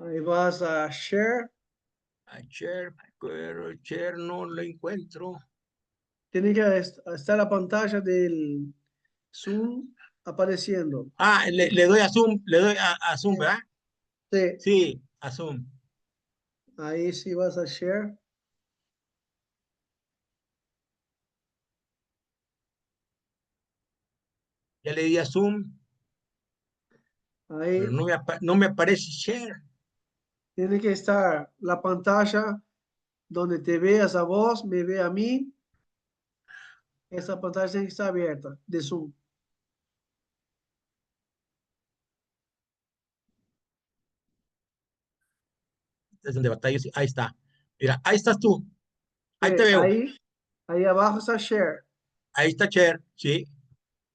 Ahí vas a share. A share, pero share no lo encuentro. Tiene que estar la pantalla del Zoom apareciendo. Ah, le doy a Zoom, le doy a Zoom, ¿verdad? Sí, Sí, a Zoom. ahí sí vas a share. Ya le di a Zoom, pero Ahí no me aparece share. tiene que estar la pantalla donde te veas a vos, me ve a mí. Esa pantalla tiene que estar abierta de Zoom. Es donde batallo. Sí, ahí está. Mira, ahí estás tú. Sí, Ahí te veo. ahí abajo está share. Ahí está share, sí.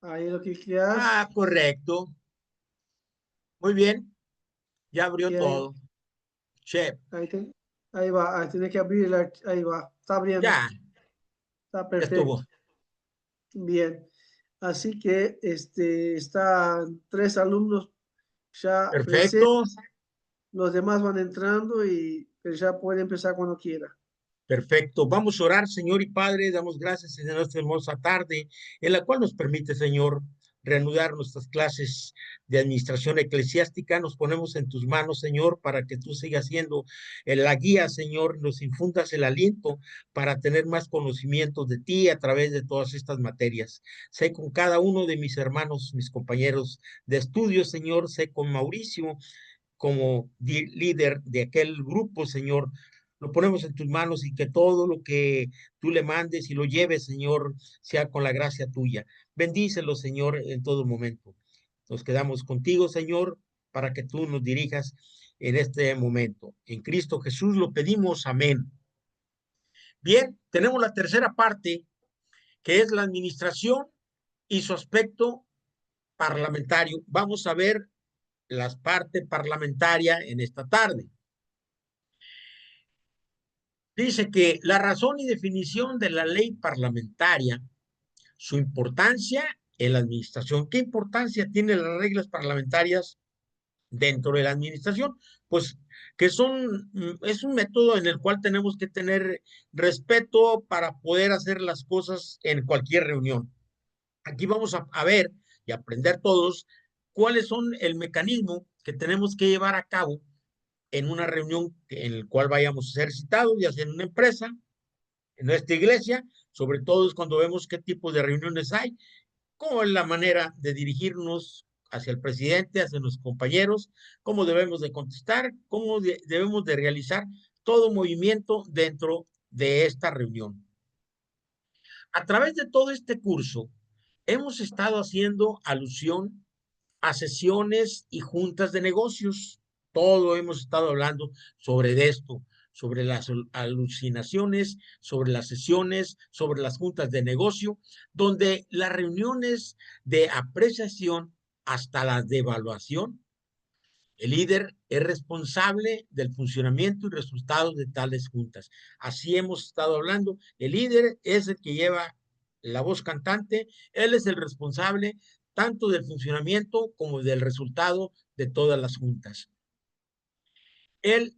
Ahí lo cliqueas Ah, correcto. Muy bien. Ya abrió y todo. Share. ahí, ahí va. Ahí tiene que abrir, ahí va. Está abriendo. Ya, Está ya estuvo. perfecto. Bien. Así que están 3 alumnos ya Perfecto. presentes. Los demás van entrando y ya puede empezar cuando quiera. Perfecto. Vamos a orar, Señor y Padre. Damos gracias en esta hermosa tarde, en la cual nos permite, Señor, reanudar nuestras clases de administración eclesiástica. Nos ponemos en tus manos, Señor, para que tú sigas siendo la guía, Señor, nos infundas el aliento para tener más conocimiento de ti a través de todas estas materias. Sé con cada uno de mis hermanos, mis compañeros de estudio, Señor, sé con Mauricio como líder de aquel grupo, Señor. Lo ponemos en tus manos y que todo lo que tú le mandes y lo lleves, Señor, sea con la gracia tuya. Bendícelo, Señor, en todo momento. Nos quedamos contigo, Señor, para que tú nos dirijas en este momento. En Cristo Jesús lo pedimos. Amén. Bien, tenemos la tercera parte, que es la administración y su aspecto parlamentario. Vamos a ver la parte parlamentaria en esta tarde. Dice que la razón y definición de la ley parlamentaria, su importancia en la administración. ¿Qué importancia tienen las reglas parlamentarias dentro de la administración? Pues que es un método en el cual tenemos que tener respeto para poder hacer las cosas en cualquier reunión. Aquí vamos a ver y aprender todos cuáles son el mecanismo que tenemos que llevar a cabo en una reunión en el cual vayamos a ser citados, ya sea en una empresa, en nuestra iglesia, sobre todo es cuando vemos qué tipo de reuniones hay, cómo es la manera de dirigirnos hacia el presidente, hacia los compañeros, cómo debemos de contestar, cómo debemos de realizar todo movimiento dentro de esta reunión. A través de todo este curso, hemos estado haciendo alusión a sesiones y juntas de negocios. Todo hemos estado hablando sobre esto, sobre las alucinaciones, sobre las sesiones, sobre las juntas de negocio, donde las reuniones de apreciación hasta las de evaluación, el líder es responsable del funcionamiento y resultados de tales juntas. Así hemos estado hablando. El líder es el que lleva la voz cantante, él es el responsable tanto del funcionamiento como del resultado de todas las juntas. Él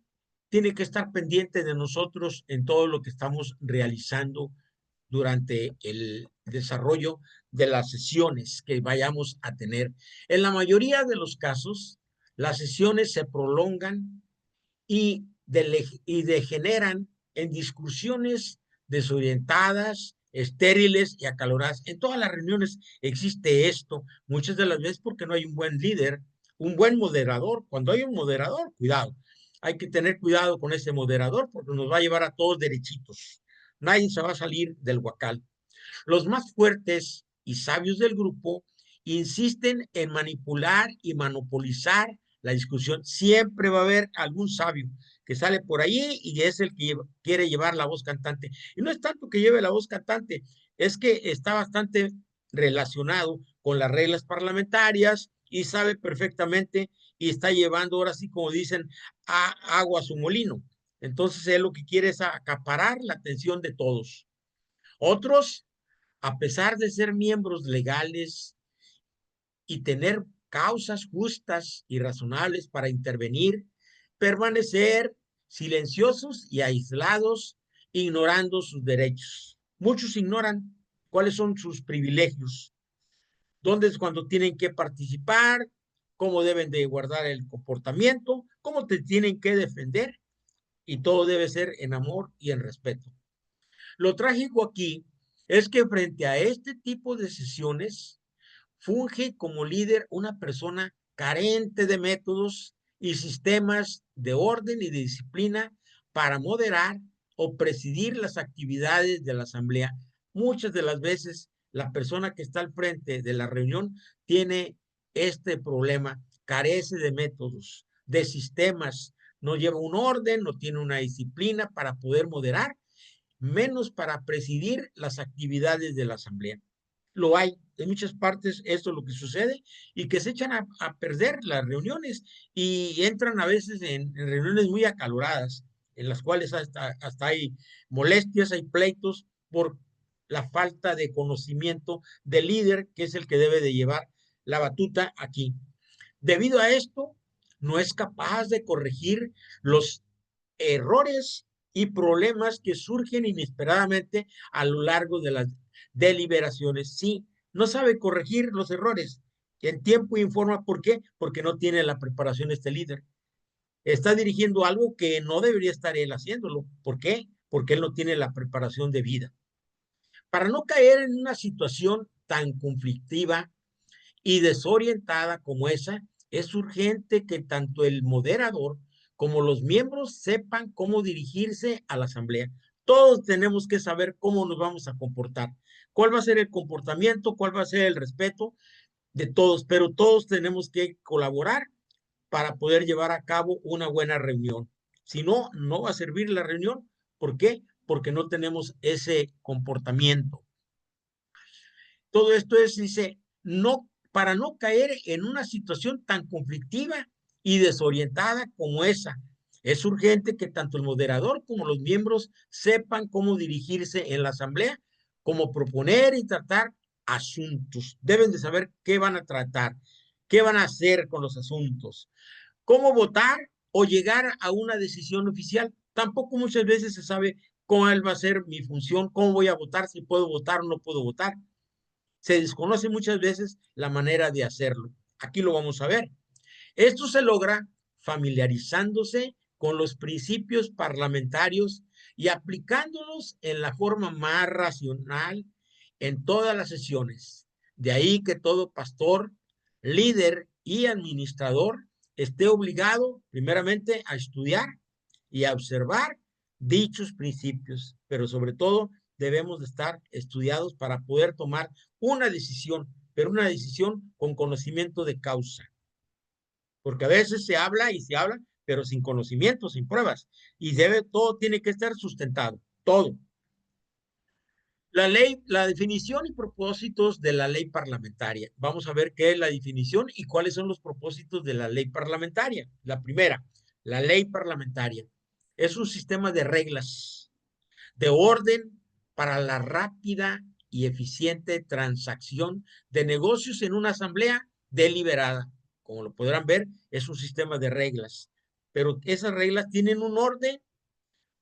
tiene que estar pendiente de nosotros en todo lo que estamos realizando durante el desarrollo de las sesiones que vayamos a tener. En la mayoría de los casos, las sesiones se prolongan y degeneran en discusiones desorientadas, estériles y acaloradas. En todas las reuniones existe esto, muchas de las veces porque no hay un buen líder, un buen moderador. Cuando hay un moderador, cuidado, hay que tener cuidado con ese moderador porque nos va a llevar a todos derechitos. Nadie se va a salir del huacal. Los más fuertes y sabios del grupo insisten en manipular y monopolizar la discusión. Siempre va a haber algún sabio que sale por ahí y es el que quiere llevar la voz cantante. Y no es tanto que lleve la voz cantante, es que está bastante relacionado con las reglas parlamentarias y sabe perfectamente y está llevando, ahora sí como dicen, agua a su molino. Entonces él lo que quiere es acaparar la atención de todos. Otros, a pesar de ser miembros legales y tener causas justas y razonables para intervenir, permanecer silenciosos y aislados, ignorando sus derechos. Muchos ignoran cuáles son sus privilegios, dónde es cuando tienen que participar, cómo deben de guardar el comportamiento, cómo te tienen que defender, y todo debe ser en amor y en respeto. Lo trágico aquí es que frente a este tipo de sesiones funge como líder una persona carente de métodos y sistemas de orden y de disciplina para moderar o presidir las actividades de la asamblea. Muchas de las veces la persona que está al frente de la reunión tiene este problema, carece de métodos, de sistemas, no lleva un orden, no tiene una disciplina para poder moderar, menos para presidir las actividades de la asamblea. Lo hay en muchas partes, esto es lo que sucede, y que se echan a perder las reuniones y entran a veces en reuniones muy acaloradas, en las cuales hasta hay molestias, hay pleitos por la falta de conocimiento del líder, que es el que debe de llevar la batuta aquí. Debido a esto, no es capaz de corregir los errores y problemas que surgen inesperadamente a lo largo de las deliberaciones. Sí, no sabe corregir los errores en tiempo y forma. ¿Por qué? Porque no tiene la preparación este líder. Está dirigiendo algo que no debería estar él haciéndolo. ¿Por qué? Porque él no tiene la preparación de vida. Para no caer en una situación tan conflictiva y desorientada como esa, es urgente que tanto el moderador como los miembros sepan cómo dirigirse a la asamblea. Todos tenemos que saber cómo nos vamos a comportar, cuál va a ser el comportamiento, cuál va a ser el respeto de todos, pero todos tenemos que colaborar para poder llevar a cabo una buena reunión. Si no, no va a servir la reunión. ¿Por qué? Porque no tenemos ese comportamiento. Todo esto es, dice, no, para no caer en una situación tan conflictiva y desorientada como esa. Es urgente que tanto el moderador como los miembros sepan cómo dirigirse en la asamblea, cómo proponer y tratar asuntos. Deben de saber qué van a tratar, qué van a hacer con los asuntos, cómo votar o llegar a una decisión oficial. Tampoco muchas veces se sabe cuál va a ser mi función, cómo voy a votar, si puedo votar o no puedo votar. Se desconoce muchas veces la manera de hacerlo. Aquí lo vamos a ver. Esto se logra familiarizándose con los principios parlamentarios y aplicándolos en la forma más racional en todas las sesiones. De ahí que todo pastor, líder y administrador esté obligado primeramente a estudiar y a observar dichos principios, pero sobre todo debemos de estar estudiados para poder tomar una decisión, pero una decisión con conocimiento de causa. Porque a veces se habla y se habla, pero sin conocimiento, sin pruebas. Y todo tiene que estar sustentado, todo. La ley, la definición y propósitos de la ley parlamentaria. Vamos a ver qué es la definición y cuáles son los propósitos de la ley parlamentaria. La primera, la ley parlamentaria es un sistema de reglas, de orden para la rápida y eficiente transacción de negocios en una asamblea deliberada. Como lo podrán ver, es un sistema de reglas, pero esas reglas tienen un orden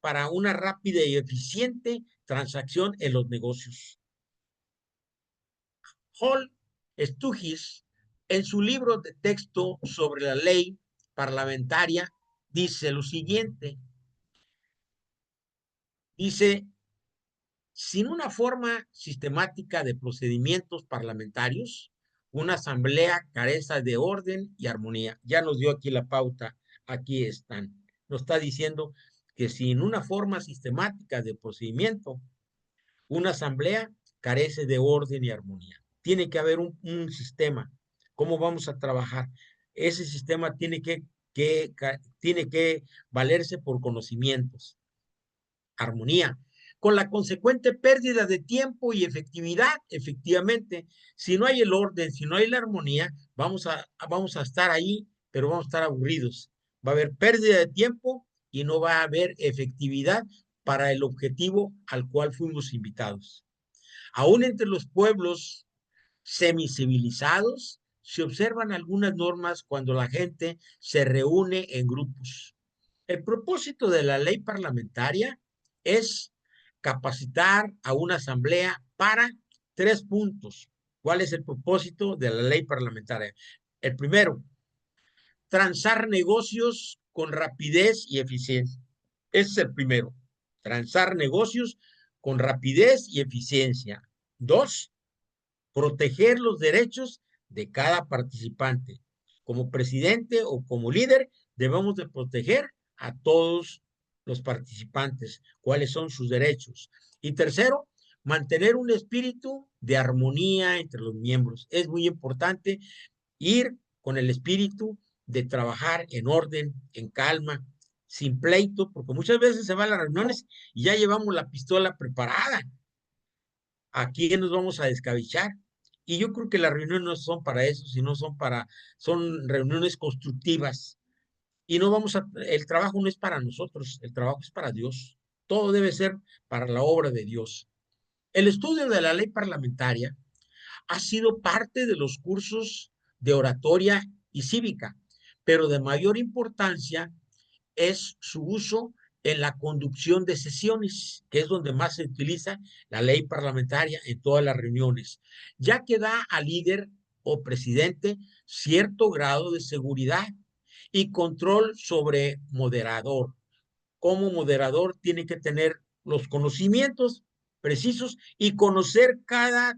para una rápida y eficiente transacción en los negocios. Hall Stugis, en su libro de texto sobre la ley parlamentaria, dice lo siguiente. Dice, sin una forma sistemática de procedimientos parlamentarios, una asamblea carece de orden y armonía. Ya nos dio aquí la pauta, aquí están. Nos está diciendo que sin una forma sistemática de procedimiento, una asamblea carece de orden y armonía. Tiene que haber un sistema. ¿Cómo vamos a trabajar? Ese sistema tiene que valerse por conocimientos, armonía, con la consecuente pérdida de tiempo y efectividad. Efectivamente, si no hay el orden, si no hay la armonía, vamos a estar ahí, pero vamos a estar aburridos. Va a haber pérdida de tiempo y no va a haber efectividad para el objetivo al cual fuimos invitados. Aún entre los pueblos semicivilizados se observan algunas normas cuando la gente se reúne en grupos. El propósito de la ley parlamentaria es capacitar a una asamblea para 3 puntos. ¿Cuál es el propósito de la ley parlamentaria? El primero, transar negocios con rapidez y eficiencia. Ese es el primero. Transar negocios con rapidez y eficiencia. 2, proteger los derechos de cada participante. Como presidente o como líder, debemos de proteger a todos los participantes, cuáles son sus derechos. Y tercero, mantener un espíritu de armonía entre los miembros. Es muy importante ir con el espíritu de trabajar en orden, en calma, sin pleito, porque muchas veces se van a las reuniones y ya llevamos la pistola preparada. ¿A quién nos vamos a descabechar? Y yo creo que las reuniones no son para eso, sino son reuniones constructivas. Y no vamos a, el trabajo no es para nosotros, el trabajo es para Dios. Todo debe ser para la obra de Dios. El estudio de la ley parlamentaria ha sido parte de los cursos de oratoria y cívica, pero de mayor importancia es su uso en la conducción de sesiones, que es donde más se utiliza la ley parlamentaria en todas las reuniones, ya que da al líder o presidente cierto grado de seguridad y control sobre moderador. Como moderador tiene que tener los conocimientos precisos y conocer cada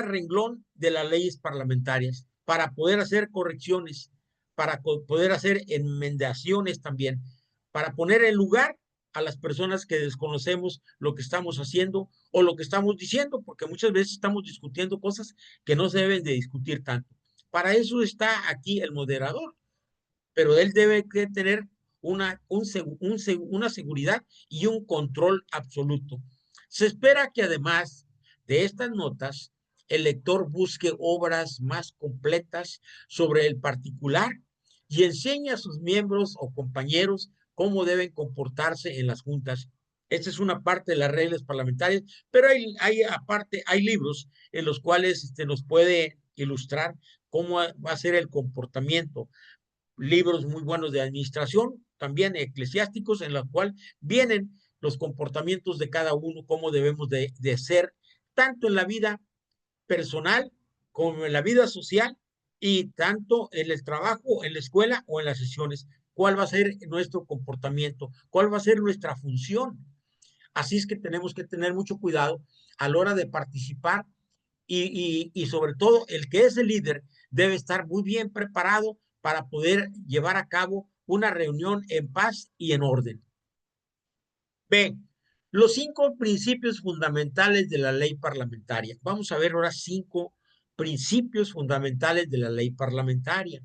renglón de las leyes parlamentarias para poder hacer correcciones, para poder hacer enmendaciones también, para poner en lugar a las personas que desconocemos lo que estamos haciendo o lo que estamos diciendo, porque muchas veces estamos discutiendo cosas que no se deben de discutir tanto. Para eso está aquí el moderador, pero él debe tener una seguridad y un control absoluto. Se espera que además de estas notas, el lector busque obras más completas sobre el particular y enseñe a sus miembros o compañeros cómo deben comportarse en las juntas. Esta es una parte de las reglas parlamentarias, pero aparte, hay libros en los cuales nos puede ilustrar cómo va a ser el comportamiento, libros muy buenos de administración, también eclesiásticos, en los cuales vienen los comportamientos de cada uno, cómo debemos de ser, tanto en la vida personal como en la vida social y tanto en el trabajo, en la escuela o en las sesiones. ¿Cuál va a ser nuestro comportamiento? ¿Cuál va a ser nuestra función? Así es que tenemos que tener mucho cuidado a la hora de participar y sobre todo el que es el líder debe estar muy bien preparado para poder llevar a cabo una reunión en paz y en orden. B. Los 5 principios fundamentales de la ley parlamentaria. Vamos a ver ahora 5 principios fundamentales de la ley parlamentaria.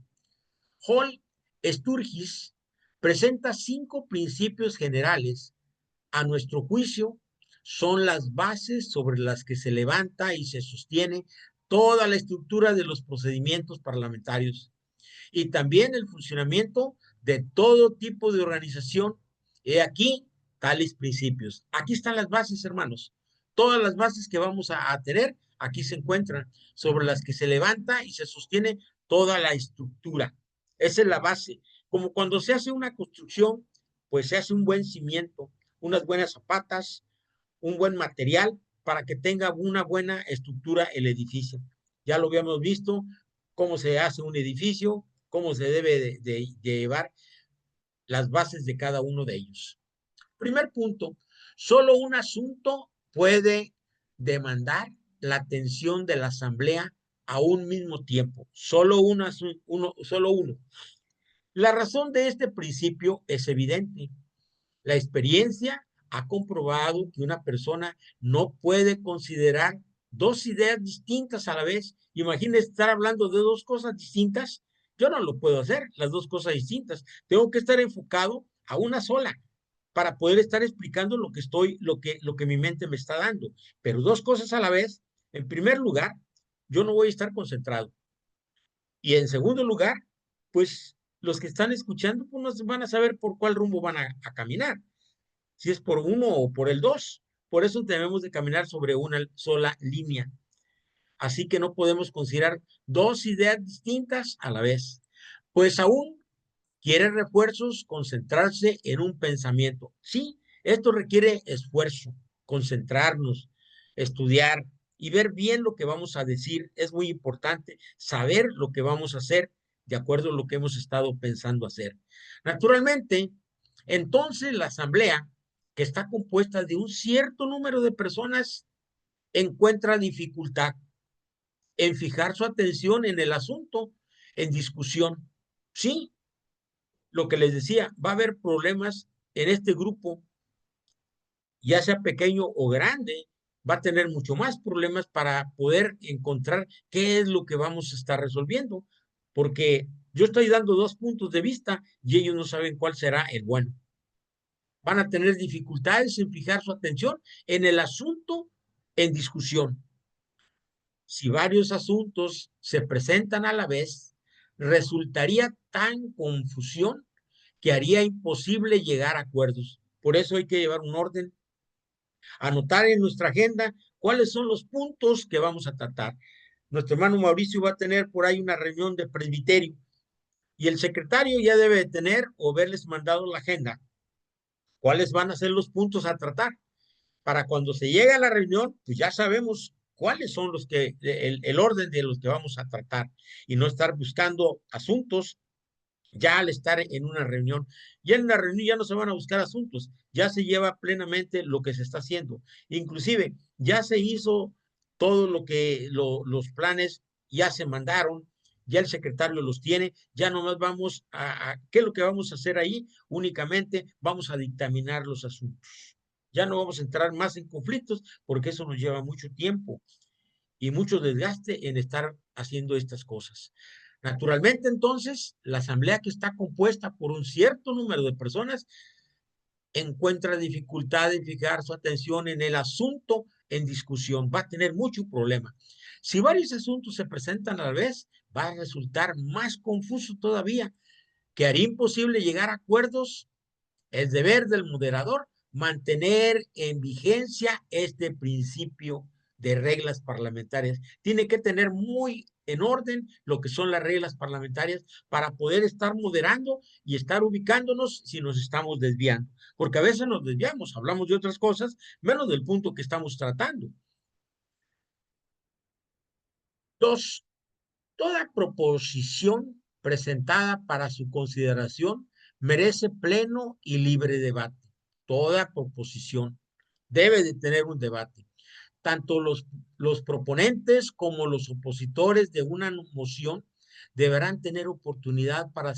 Hall Sturgis presenta 5 principios generales. A nuestro juicio, son las bases sobre las que se levanta y se sostiene toda la estructura de los procedimientos parlamentarios y también el funcionamiento de todo tipo de organización. He aquí tales principios. Aquí están las bases, hermanos. Todas las bases que vamos a tener, aquí se encuentran, sobre las que se levanta y se sostiene toda la estructura. Esa es la base. Como cuando se hace una construcción, pues se hace un buen cimiento, unas buenas zapatas, un buen material para que tenga una buena estructura el edificio. Ya lo habíamos visto, cómo se hace un edificio, cómo se debe de llevar las bases de cada uno de ellos. Primer punto, solo un asunto puede demandar la atención de la asamblea a un mismo tiempo. Solo uno. La razón de este principio es evidente. La experiencia ha comprobado que una persona no puede considerar 2 ideas distintas a la vez. Imagínese estar hablando de 2 cosas distintas. Yo no lo puedo hacer, las 2 cosas distintas. Tengo que estar enfocado a una sola para poder estar explicando lo que mi mente me está dando. Pero 2 cosas a la vez, en primer lugar, yo no voy a estar concentrado. Y en segundo lugar, pues los que están escuchando pues no van a saber por cuál rumbo van a caminar, si es por uno o por el 2. Por eso debemos de caminar sobre una sola línea. Así que no podemos considerar 2 ideas distintas a la vez. Pues aún quiere refuerzos, concentrarse en un pensamiento. Sí, esto requiere esfuerzo, concentrarnos, estudiar y ver bien lo que vamos a decir. Es muy importante saber lo que vamos a hacer de acuerdo a lo que hemos estado pensando hacer. Naturalmente, entonces la asamblea, que está compuesta de un cierto número de personas, encuentra dificultad en fijar su atención en el asunto en discusión. Sí, lo que les decía, va a haber problemas en este grupo, ya sea pequeño o grande, va a tener mucho más problemas para poder encontrar qué es lo que vamos a estar resolviendo, porque yo estoy dando dos puntos de vista y ellos no saben cuál será el bueno. Van a tener dificultades en fijar su atención en el asunto en discusión. Si varios asuntos se presentan a la vez, resultaría tan confusión que haría imposible llegar a acuerdos. Por eso hay que llevar un orden, anotar en nuestra agenda cuáles son los puntos que vamos a tratar. Nuestro hermano Mauricio va a tener por ahí una reunión de presbiterio y el secretario ya debe tener o verles mandado la agenda cuáles van a ser los puntos a tratar. Para cuando se llegue a la reunión, pues ya sabemos cuáles son el orden de los que vamos a tratar y no estar buscando asuntos ya al estar en una reunión. Ya en una reunión ya no se van a buscar asuntos, ya se lleva plenamente lo que se está haciendo. Inclusive ya se hizo todo los planes ya se mandaron, ya el secretario los tiene, ya nomás vamos ¿qué es lo que vamos a hacer ahí? Únicamente vamos a dictaminar los asuntos. Ya no vamos a entrar más en conflictos porque eso nos lleva mucho tiempo y mucho desgaste en estar haciendo estas cosas. Naturalmente, entonces, la asamblea que está compuesta por un cierto número de personas encuentra dificultad en fijar su atención en el asunto en discusión. Va a tener mucho problema. Si varios asuntos se presentan a la vez, va a resultar más confuso todavía, que haría imposible llegar a acuerdos. El deber del moderador, mantener en vigencia este principio de reglas parlamentarias. Tiene que tener muy en orden lo que son las reglas parlamentarias para poder estar moderando y estar ubicándonos si nos estamos desviando. Porque a veces nos desviamos, hablamos de otras cosas, menos del punto que estamos tratando. Dos, toda proposición presentada para su consideración merece pleno y libre debate. Toda proposición debe de tener un debate. Tanto los proponentes como los opositores de una moción deberán tener oportunidad para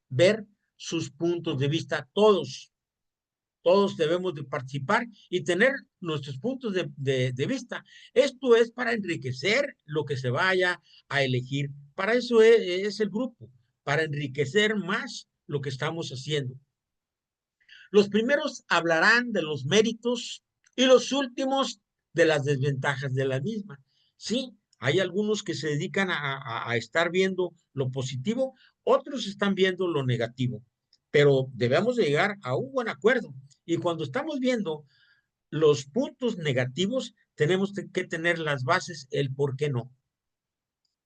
ver sus puntos de vista. Todos debemos de participar y tener nuestros puntos de vista. Esto es para enriquecer lo que se vaya a elegir. Para eso es el grupo, para enriquecer más lo que estamos haciendo. Los primeros hablarán de los méritos y los últimos de las desventajas de la misma. Sí, hay algunos que se dedican a estar viendo lo positivo, otros están viendo lo negativo, pero debemos de llegar a un buen acuerdo. Y cuando estamos viendo los puntos negativos, tenemos que tener las bases, el por qué no.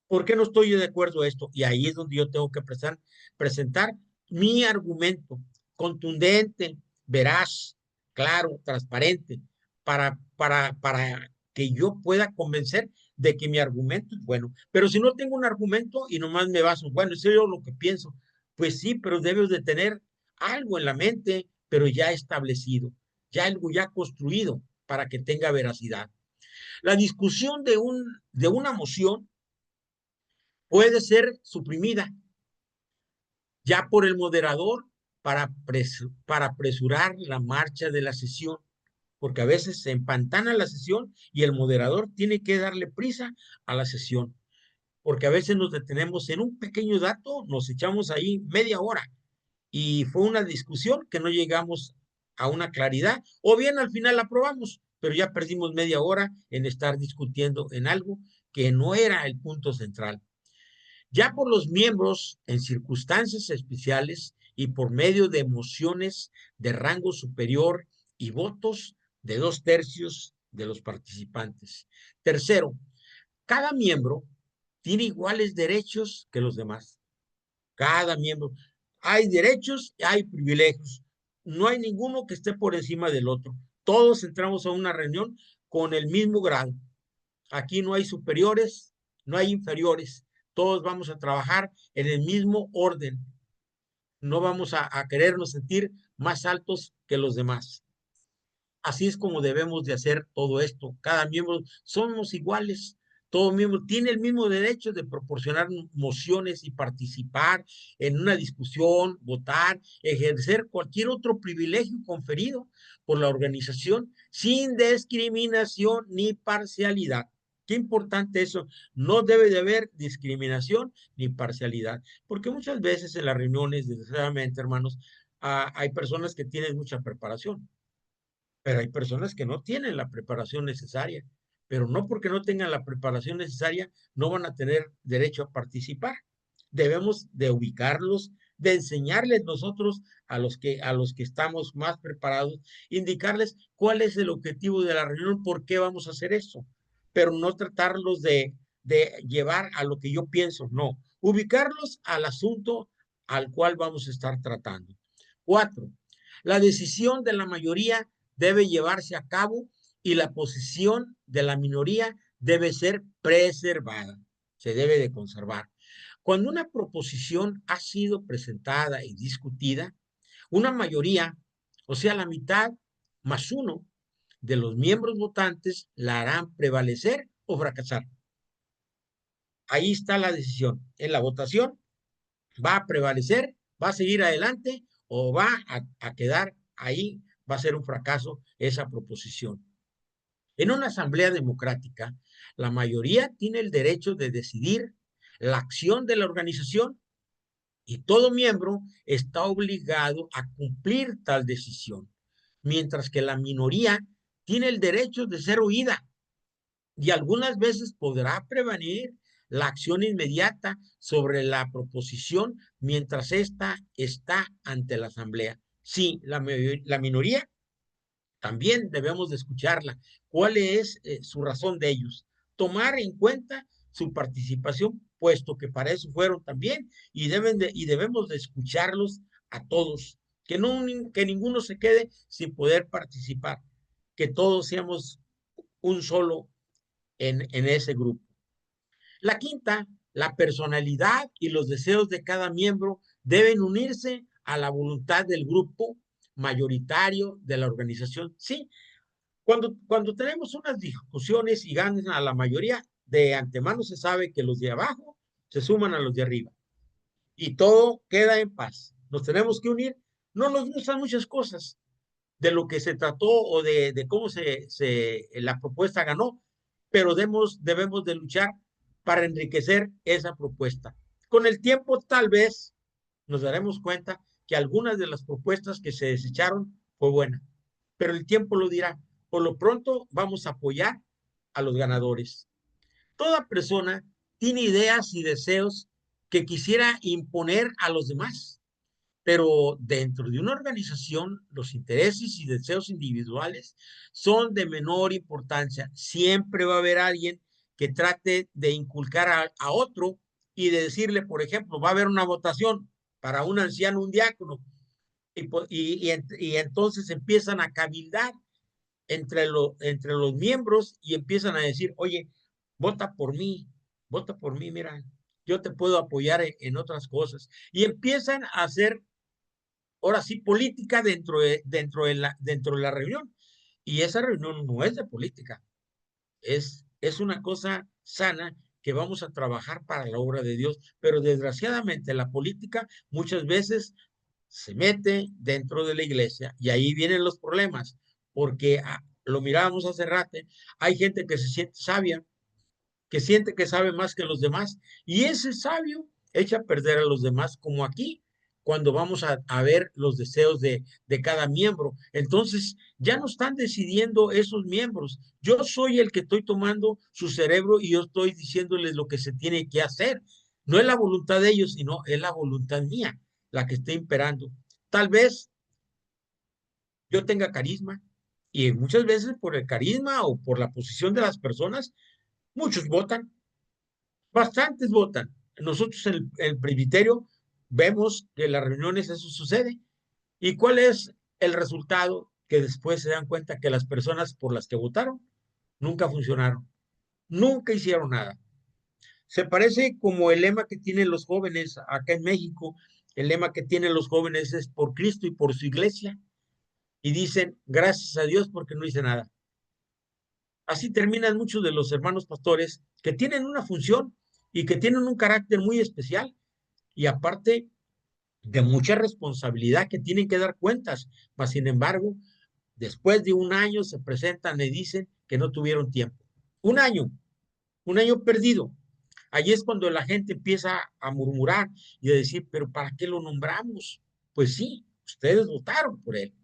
¿Por qué no estoy de acuerdo a esto? Y ahí es donde yo tengo que presentar mi argumento contundente, veraz, claro, transparente, para que yo pueda convencer de que mi argumento es bueno. Pero si no tengo un argumento y nomás me baso, bueno, eso es lo que pienso, pues sí, pero debes de tener algo en la mente, pero ya establecido, ya algo ya construido para que tenga veracidad. La discusión de una moción puede ser suprimida ya por el moderador para apresurar la marcha de la sesión, porque a veces se empantana la sesión y el moderador tiene que darle prisa a la sesión, porque a veces nos detenemos en un pequeño dato, nos echamos ahí media hora y fue una discusión que no llegamos a una claridad, o bien al final la aprobamos, pero ya perdimos media hora en estar discutiendo en algo que no era el punto central. Ya por los miembros en circunstancias especiales y por medio de mociones de rango superior y votos de 2/3 de los participantes. Tercero, cada miembro tiene iguales derechos que los demás. Cada miembro. Hay derechos y hay privilegios. No hay ninguno que esté por encima del otro. Todos entramos a una reunión con el mismo grado. Aquí no hay superiores, no hay inferiores. Todos vamos a trabajar en el mismo orden. No vamos a querernos sentir más altos que los demás. Así es como debemos de hacer todo esto. Cada miembro somos iguales. Todo miembro tiene el mismo derecho de proporcionar mociones y participar en una discusión, votar, ejercer cualquier otro privilegio conferido por la organización sin discriminación ni parcialidad. Qué importante eso. No debe de haber discriminación ni parcialidad, porque muchas veces en las reuniones, desgraciadamente, hermanos, hay personas que tienen mucha preparación, pero hay personas que no tienen la preparación necesaria, pero no porque no tengan la preparación necesaria, no van a tener derecho a participar. Debemos de ubicarlos, de enseñarles nosotros a los que estamos más preparados, indicarles cuál es el objetivo de la reunión, por qué vamos a hacer eso, pero no tratarlos de llevar a lo que yo pienso, no, ubicarlos al asunto al cual vamos a estar tratando. 4. La decisión de la mayoría debe llevarse a cabo y la posición de la minoría debe ser preservada, se debe de conservar. Cuando una proposición ha sido presentada y discutida, una mayoría, o sea, la mitad más uno de los miembros votantes la harán prevalecer o fracasar. Ahí está la decisión. En la votación va a prevalecer, va a seguir adelante o va a quedar ahí, va a ser un fracaso esa proposición. En una asamblea democrática, la mayoría tiene el derecho de decidir la acción de la organización y todo miembro está obligado a cumplir tal decisión, mientras que la minoría tiene el derecho de ser oída y algunas veces podrá prevenir la acción inmediata sobre la proposición mientras ésta está ante la asamblea. Sí, la minoría también debemos de escucharla. ¿Cuál es su razón de ellos? Tomar en cuenta su participación, puesto que para eso fueron también, y debemos de escucharlos a todos, que ninguno se quede sin poder participar, que todos seamos un solo en ese grupo. La quinta, la personalidad y los deseos de cada miembro deben unirse a la voluntad del grupo mayoritario de la organización. Sí, cuando tenemos unas discusiones y ganan a la mayoría, de antemano se sabe que los de abajo se suman a los de arriba y todo queda en paz. Nos tenemos que unir. No nos gustan muchas cosas de lo que se trató o de cómo la propuesta ganó, pero debemos de luchar para enriquecer esa propuesta. Con el tiempo, tal vez nos daremos cuenta que algunas de las propuestas que se desecharon fue buena, pero el tiempo lo dirá. Por lo pronto, vamos a apoyar a los ganadores. Toda persona tiene ideas y deseos que quisiera imponer a los demás, pero dentro de una organización, los intereses y deseos individuales son de menor importancia. Siempre va a haber alguien que trate de inculcar a otro y de decirle, por ejemplo, va a haber una votación para un anciano, un diácono, y entonces empiezan a cabildar entre los miembros y empiezan a decir, oye, vota vota por mí, mira, yo te puedo apoyar en otras cosas. Y empiezan a hacer, ahora sí, política dentro de la reunión. Y esa reunión no es de política, es una cosa sana que vamos a trabajar para la obra de Dios, pero desgraciadamente la política muchas veces se mete dentro de la iglesia y ahí vienen los problemas, porque lo mirábamos hace rato, hay gente que se siente sabia, que siente que sabe más que los demás, y ese sabio echa a perder a los demás, como aquí, cuando vamos a ver los deseos de cada miembro. Entonces, ya no están decidiendo esos miembros. Yo soy el que estoy tomando su cerebro y yo estoy diciéndoles lo que se tiene que hacer. No es la voluntad de ellos, sino es la voluntad mía la que está imperando. Tal vez yo tenga carisma y muchas veces por el carisma o por la posición de las personas, muchos votan, bastantes votan. Nosotros en el presbiterio vemos que en las reuniones eso sucede. ¿Y cuál es el resultado? Que después se dan cuenta que las personas por las que votaron nunca funcionaron, nunca hicieron nada. Se parece como el lema que tienen los jóvenes acá en México. El lema que tienen los jóvenes es por Cristo y por su iglesia. Y dicen, gracias a Dios porque no hice nada. Así terminan muchos de los hermanos pastores que tienen una función y que tienen un carácter muy especial y aparte de mucha responsabilidad que tienen que dar cuentas. Mas, sin embargo, después de un año se presentan y dicen que no tuvieron tiempo. Un año perdido. Allí es cuando la gente empieza a murmurar y a decir, pero ¿para qué lo nombramos? Pues sí, ustedes votaron por él.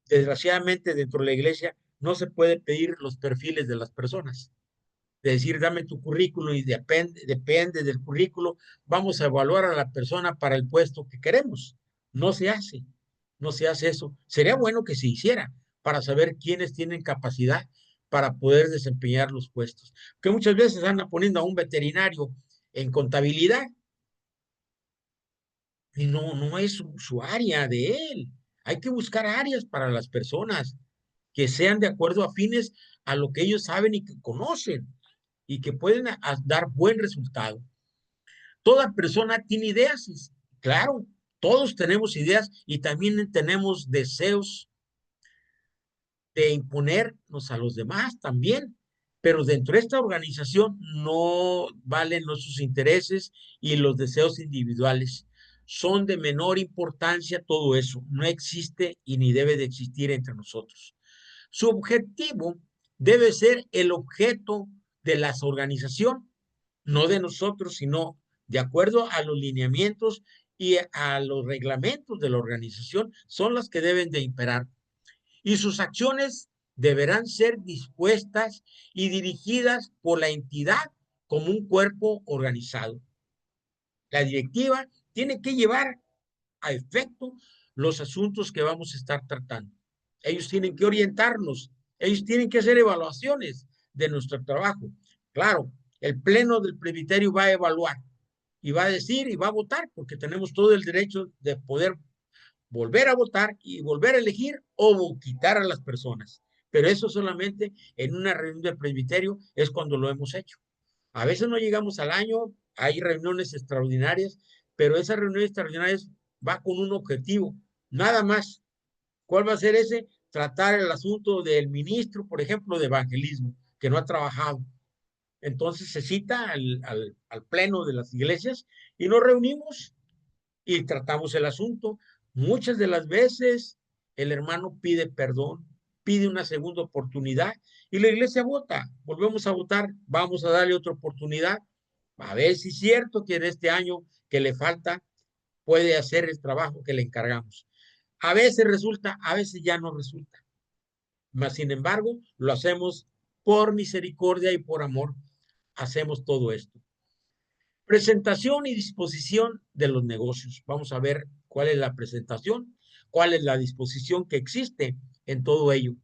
Desgraciadamente, dentro de la iglesia no se puede pedir los perfiles de las personas. De decir, dame tu currículo y depende del currículo, vamos a evaluar a la persona para el puesto que queremos. No se hace, no se hace eso. Sería bueno que se hiciera para saber quiénes tienen capacidad para poder desempeñar los puestos. Que muchas veces andan poniendo a un veterinario en contabilidad y no es su área de él. Hay que buscar áreas para las personas que sean de acuerdo afines a lo que ellos saben y que conocen y que pueden dar buen resultado. Toda persona tiene ideas, claro, todos tenemos ideas y también tenemos deseos de imponernos a los demás también, pero dentro de esta organización no valen nuestros intereses y los deseos individuales. Son de menor importancia todo eso, no existe y ni debe de existir entre nosotros. Su objetivo debe ser el objeto de la organización, no de nosotros, sino de acuerdo a los lineamientos y a los reglamentos de la organización, son las que deben de imperar. Y sus acciones deberán ser dispuestas y dirigidas por la entidad como un cuerpo organizado. La directiva tiene que llevar a efecto los asuntos que vamos a estar tratando. Ellos tienen que orientarnos, ellos tienen que hacer evaluaciones de nuestro trabajo. Claro, el pleno del presbiterio va a evaluar y va a decir y va a votar, porque tenemos todo el derecho de poder volver a votar y volver a elegir o quitar a las personas. Pero eso solamente en una reunión de presbiterio es cuando lo hemos hecho. A veces no llegamos al año, hay reuniones extraordinarias, pero esas reuniones extraordinarias va con un objetivo, nada más. ¿Cuál va a ser ese? Tratar el asunto del ministro, por ejemplo, de evangelismo, que no ha trabajado. Entonces se cita al pleno de las iglesias y nos reunimos y tratamos el asunto. Muchas de las veces el hermano pide perdón, pide una segunda oportunidad y la iglesia vota. Volvemos a votar, vamos a darle otra oportunidad. A ver si es cierto que en este año que le falta puede hacer el trabajo que le encargamos. A veces resulta, a veces ya no resulta. Mas, sin embargo, lo hacemos por misericordia y por amor. Hacemos todo esto. Presentación y disposición de los negocios. Vamos a ver cuál es la presentación, cuál es la disposición que existe en todo ello.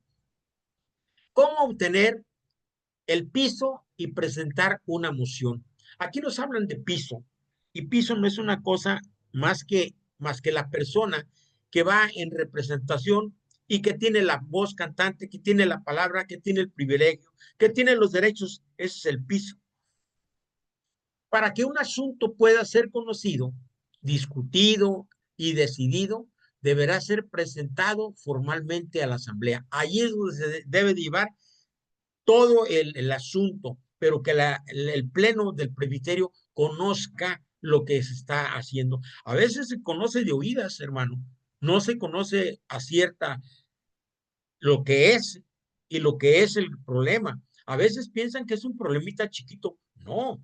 ¿Cómo obtener el piso y presentar una moción? Aquí nos hablan de piso y piso no es una cosa más que la persona que va en representación y que tiene la voz cantante, que tiene la palabra, que tiene el privilegio, que tiene los derechos. Ese es el piso. Para que un asunto pueda ser conocido, discutido y decidido, deberá ser presentado formalmente a la asamblea. Allí es donde se debe llevar todo el asunto, pero que el pleno del presbiterio conozca lo que se está haciendo. A veces se conoce de oídas, hermano, no se conoce a cierta lo que es y lo que es el problema. A veces piensan que es un problemita chiquito. No,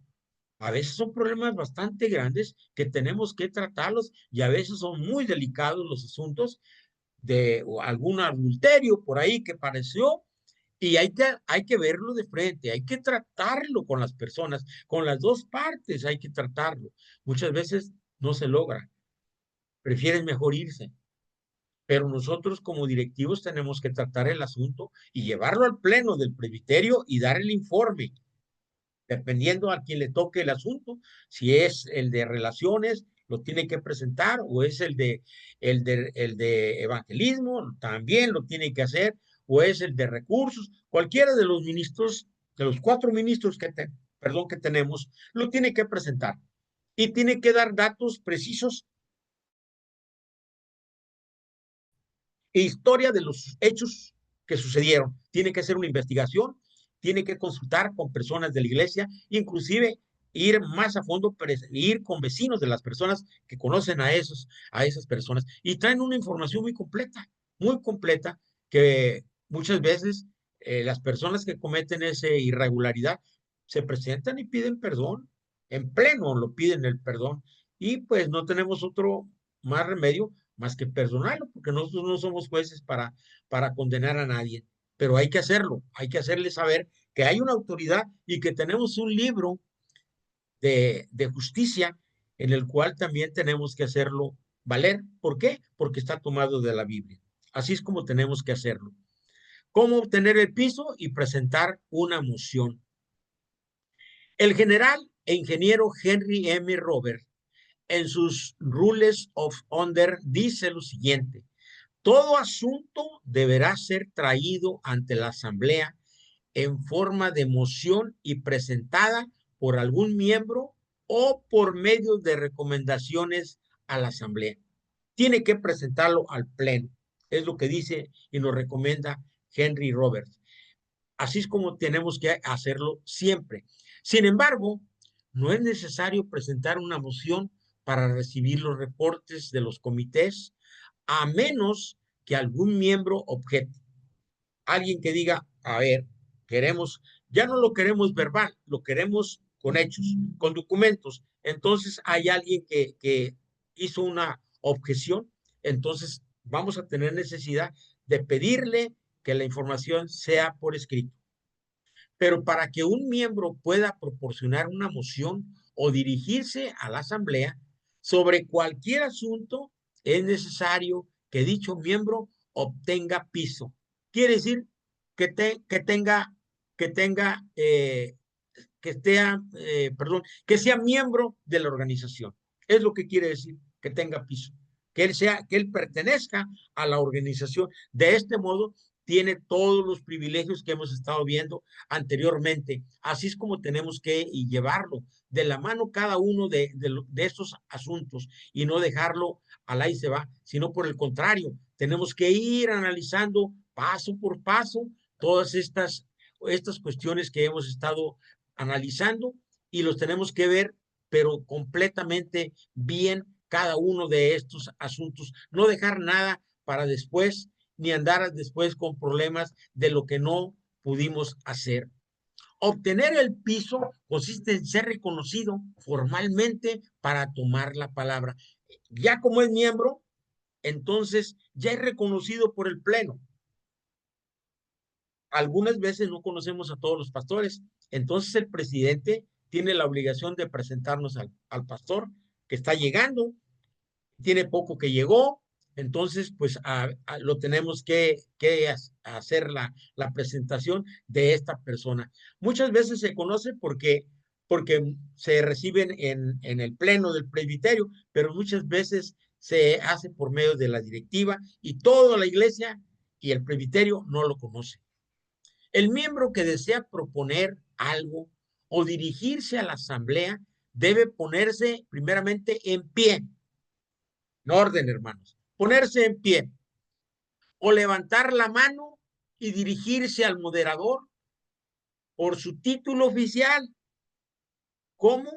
a veces son problemas bastante grandes que tenemos que tratarlos y a veces son muy delicados los asuntos de algún adulterio por ahí que pareció y hay que verlo de frente, hay que tratarlo con las personas, con las dos partes hay que tratarlo. Muchas veces no se logra, prefieren mejor irse, pero nosotros como directivos tenemos que tratar el asunto y llevarlo al pleno del presbiterio y dar el informe. dependiendo a quien le toque el asunto, si es el de relaciones, lo tiene que presentar, o es el de evangelismo, también lo tiene que hacer, o es el de recursos, cualquiera de los ministros, de los 4 ministros que tenemos, lo tiene que presentar y tiene que dar datos precisos e historia de los hechos que sucedieron. Tiene que hacer una investigación, tiene que consultar con personas de la iglesia, inclusive ir más a fondo, ir con vecinos de las personas que conocen a esas personas y traen una información muy completa, que muchas veces las personas que cometen esa irregularidad se presentan y piden perdón, en pleno lo piden el perdón, y pues no tenemos otro más remedio más que perdonarlo, porque nosotros no somos jueces para condenar a nadie, pero hay que hacerlo, hay que hacerle saber que hay una autoridad y que tenemos un libro de justicia en el cual también tenemos que hacerlo valer. ¿Por qué? Porque está tomado de la Biblia. Así es como tenemos que hacerlo. ¿Cómo obtener el piso y presentar una moción? El general e ingeniero Henry M. Robert, en sus Rules of Order, dice lo siguiente: todo asunto deberá ser traído ante la Asamblea en forma de moción y presentada por algún miembro o por medio de recomendaciones a la Asamblea. Tiene que presentarlo al Pleno. Es lo que dice y nos recomienda Henry Roberts. Así es como tenemos que hacerlo siempre. Sin embargo, no es necesario presentar una moción para recibir los reportes de los comités, a menos que algún miembro objete. Alguien que diga, a ver, ya no lo queremos verbal, lo queremos con hechos, con documentos. Entonces hay alguien que hizo una objeción, entonces vamos a tener necesidad de pedirle que la información sea por escrito. Pero para que un miembro pueda proporcionar una moción o dirigirse a la Asamblea sobre cualquier asunto, es necesario que dicho miembro obtenga piso. Quiere decir que tenga, que tenga, que esté, que sea miembro de la organización. Es lo que quiere decir, que tenga piso. Que él pertenezca a la organización. De este modo, tiene todos los privilegios que hemos estado viendo anteriormente. Así es como tenemos que llevarlo de la mano cada uno de estos asuntos y no dejarlo al ahí se va, sino por el contrario, tenemos que ir analizando paso por paso todas estas cuestiones que hemos estado analizando, y los tenemos que ver, pero completamente bien cada uno de estos asuntos, no dejar nada para después, ni andar después con problemas de lo que no pudimos hacer. Obtener el piso consiste en ser reconocido formalmente para tomar la palabra. Ya como es miembro, entonces ya es reconocido por el Pleno. Algunas veces no conocemos a todos los pastores, entonces el presidente tiene la obligación de presentarnos al pastor que está llegando, tiene poco que llegó, entonces pues lo tenemos que hacer la presentación de esta persona. Muchas veces se conoce porque se reciben en el pleno del presbiterio, pero muchas veces se hace por medio de la directiva y toda la iglesia y el presbiterio no lo conoce. El miembro que desea proponer algo o dirigirse a la asamblea debe ponerse primeramente en pie. En orden, hermanos. Ponerse en pie o levantar la mano y dirigirse al moderador por su título oficial como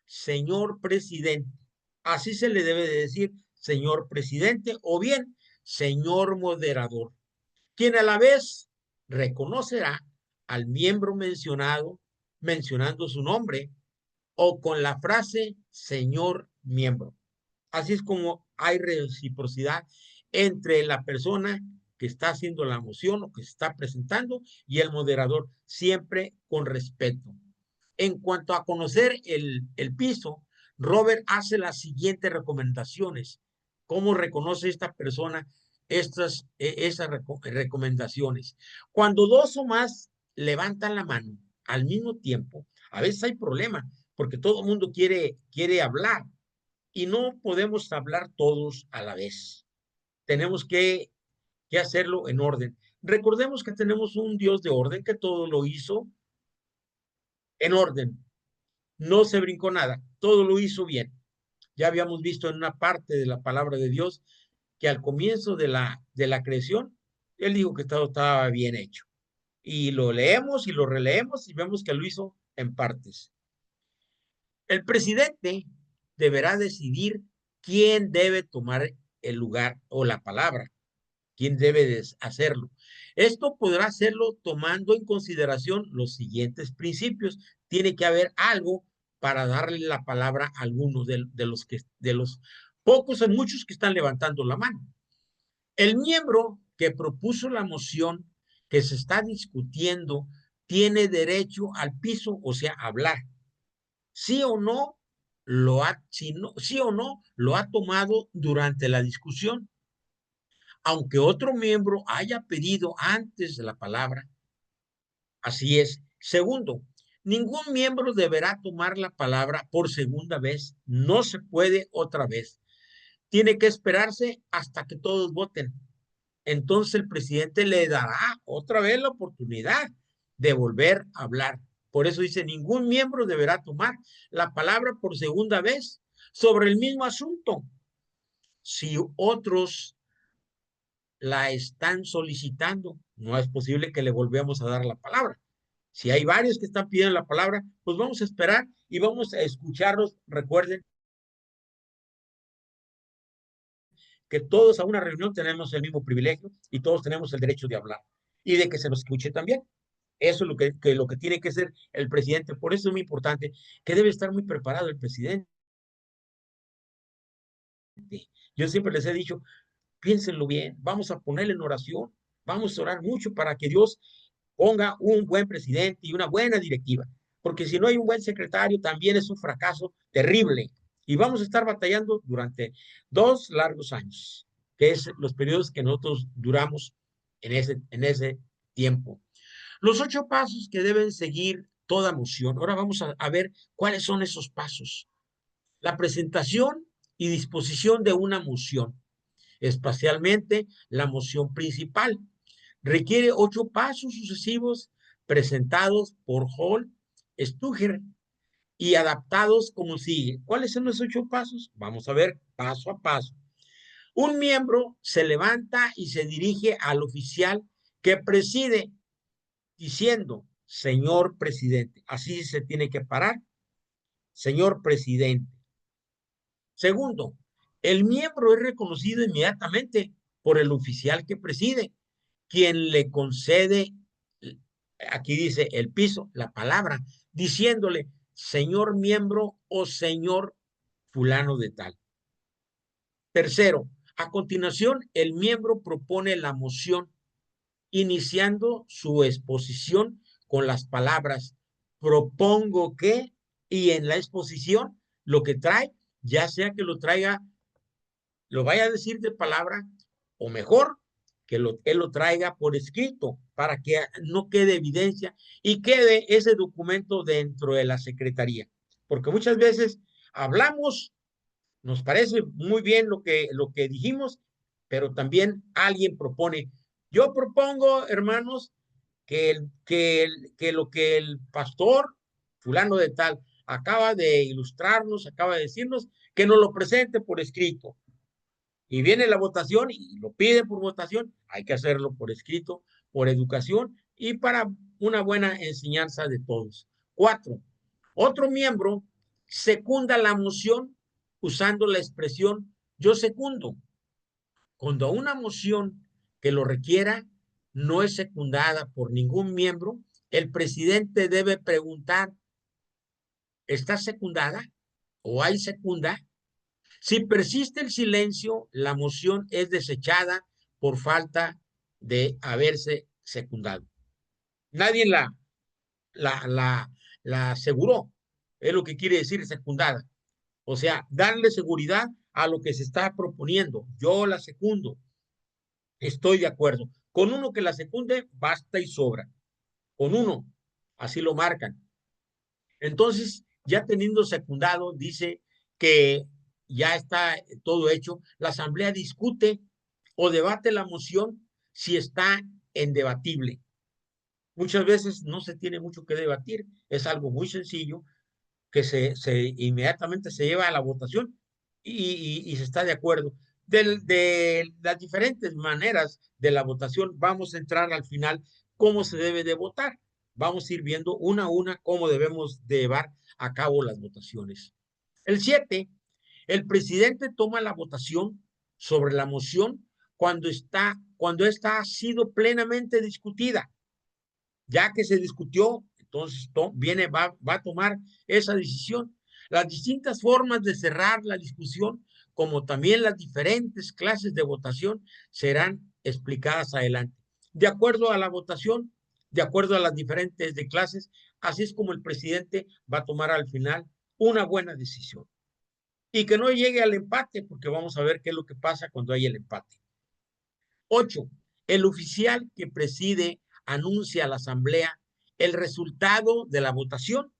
señor presidente. Así se le debe de decir, señor presidente, o bien señor moderador, quien a la vez reconocerá al miembro mencionando su nombre o con la frase señor miembro. Así es como hay reciprocidad entre la persona que está haciendo la moción o que se está presentando y el moderador, siempre con respeto. En cuanto a conocer el piso, Robert hace las siguientes recomendaciones. ¿Cómo reconoce esta persona esas recomendaciones? Cuando dos o más levantan la mano al mismo tiempo, A veces hay problema porque todo el mundo quiere hablar y no podemos hablar todos a la vez. Tenemos que hacerlo en orden. Recordemos que tenemos un Dios de orden que todo lo hizo en orden. No se brincó nada, todo lo hizo bien. Ya habíamos visto en una parte de la palabra de Dios que al comienzo de la creación, Él dijo que todo estaba bien hecho. Y lo leemos y lo releemos y vemos que lo hizo en partes. El presidente deberá decidir quién debe tomar el lugar o la palabra, quién debe hacerlo. Esto podrá hacerlo tomando en consideración los siguientes principios. Tiene que haber algo para darle la palabra a algunos de los pocos o muchos que están levantando la mano. El miembro que propuso la moción que se está discutiendo tiene derecho al piso, o sea, a hablar. Sí o no sí o no lo ha tomado durante la discusión, aunque otro miembro haya pedido antes de la palabra. Así es. Segundo, ningún miembro deberá tomar la palabra por segunda vez. No se puede otra vez. Tiene que esperarse hasta que todos voten. Entonces el presidente le dará otra vez la oportunidad de volver a hablar. Por eso dice, ningún miembro deberá tomar la palabra por segunda vez sobre el mismo asunto. Si otros la están solicitando, no es posible que le volvamos a dar la palabra. Si hay varios que están pidiendo la palabra, pues vamos a esperar y vamos a escucharlos. Recuerden que todos a una reunión tenemos el mismo privilegio y todos tenemos el derecho de hablar y de que se nos escuche también. Eso es lo que tiene que ser el presidente. Por eso es muy importante que debe estar muy preparado el presidente. Yo siempre les he dicho, piénsenlo bien, vamos a ponerle en oración, vamos a orar mucho para que Dios ponga un buen presidente y una buena directiva, porque si no hay un buen secretario también es un fracaso terrible y vamos a estar batallando durante 2 largos años, que es los periodos que nosotros duramos en ese tiempo. Los 8 pasos que deben seguir toda moción. Ahora vamos a ver cuáles son esos pasos. La presentación y disposición de una moción, especialmente la moción principal. Requiere 8 pasos sucesivos presentados por Hall Stugger y adaptados como sigue. ¿Cuáles son los 8 pasos? Vamos a ver paso a paso. Un miembro se levanta y se dirige al oficial que preside diciendo, señor presidente. Así se tiene que parar, señor presidente. Segundo, el miembro es reconocido inmediatamente por el oficial que preside, quien le concede, aquí dice el piso, la palabra, diciéndole, señor miembro o señor fulano de tal. Tercero, a continuación, el miembro propone la moción, iniciando su exposición con las palabras, propongo que, y en la exposición, lo que trae, ya sea que lo traiga, lo vaya a decir de palabra, o mejor, que él lo traiga por escrito para que no quede evidencia y quede ese documento dentro de la secretaría. Porque muchas veces hablamos, nos parece muy bien lo que dijimos, pero también alguien propone. Yo propongo, hermanos, que lo que el pastor fulano de tal acaba de ilustrarnos, acaba de decirnos, que nos lo presente por escrito. Y viene la votación y lo piden por votación, hay que hacerlo por escrito, por educación y para una buena enseñanza de todos. 4. Otro miembro secunda la moción usando la expresión yo secundo. Cuando una moción que lo requiera no es secundada por ningún miembro, el presidente debe preguntar, ¿está secundada o hay secunda? Si persiste el silencio, la moción es desechada por falta de haberse secundado. Nadie la, la, la aseguró, es lo que quiere decir secundada. O sea, darle seguridad a lo que se está proponiendo. Yo la secundo, estoy de acuerdo. Con uno que la secunde, basta y sobra. Con uno, así lo marcan. Entonces, ya teniendo secundado, dice que ya está todo hecho. La Asamblea discute o debate la moción si está en debatible. Muchas veces no se tiene mucho que debatir, es algo muy sencillo que inmediatamente se lleva a la votación y se está de acuerdo. De las diferentes maneras de la votación, vamos a entrar al final cómo se debe de votar. Vamos a ir viendo una a una cómo debemos de llevar a cabo las votaciones. El 7, el presidente toma la votación sobre la moción cuando esta ha sido plenamente discutida. Ya que se discutió, entonces va a tomar esa decisión. Las distintas formas de cerrar la discusión, como también las diferentes clases de votación, serán explicadas adelante. De acuerdo a la votación, de acuerdo a las diferentes de clases, así es como el presidente va a tomar al final una buena decisión. Y que no llegue al empate, porque vamos a ver qué es lo que pasa cuando hay el empate. 8. El oficial que preside anuncia a la asamblea el resultado de la votación.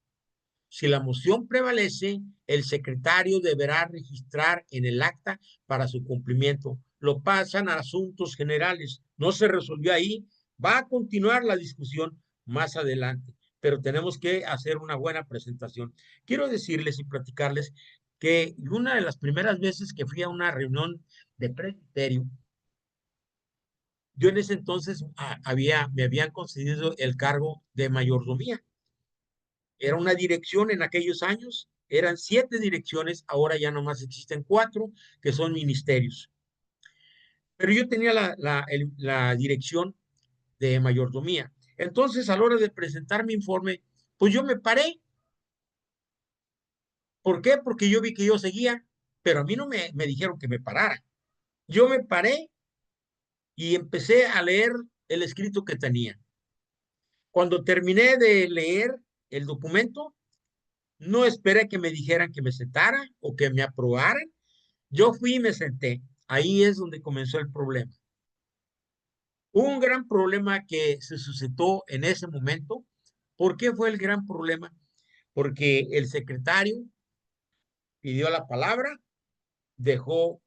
Si la moción prevalece, el secretario deberá registrar en el acta para su cumplimiento. Lo pasan a asuntos generales. No se resolvió ahí. Va a continuar la discusión más adelante, pero tenemos que hacer una buena presentación. Quiero decirles y platicarles que una de las primeras veces que fui a una reunión de presbiterio, yo en ese entonces me habían concedido el cargo de mayordomía. Era una dirección en aquellos años, eran 7 direcciones, ahora ya nomás existen 4, que son ministerios. Pero yo tenía la dirección de mayordomía. Entonces, a la hora de presentar mi informe, pues yo me paré. ¿Por qué? Porque yo vi que yo seguía, pero a mí no me dijeron que me parara. Yo me paré y empecé a leer el escrito que tenía. Cuando terminé de leer el documento, no esperé que me dijeran que me sentara o que me aprobaran. Yo fui y me senté. Ahí es donde comenzó el problema. Un gran problema que se suscitó en ese momento. ¿Por qué fue el gran problema? Porque el secretario pidió la palabra, dejó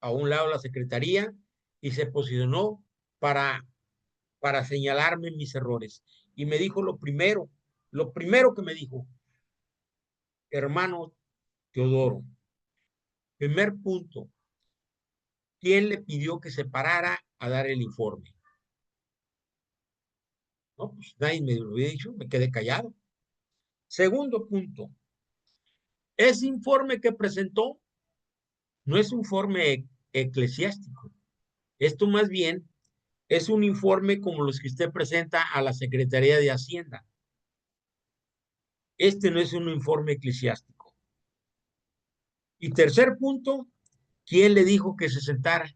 a un lado la secretaría y se posicionó para, para señalarme mis errores. Y me dijo lo primero que me dijo, hermano Teodoro, primer punto, ¿quién le pidió que se parara a dar el informe? No, pues nadie me lo había dicho, me quedé callado. Segundo punto, ese informe que presentó no es un informe eclesiástico. Esto más bien es un informe como los que usted presenta a la Secretaría de Hacienda. Este no es un informe eclesiástico. Y tercer punto, ¿quién le dijo que se sentara?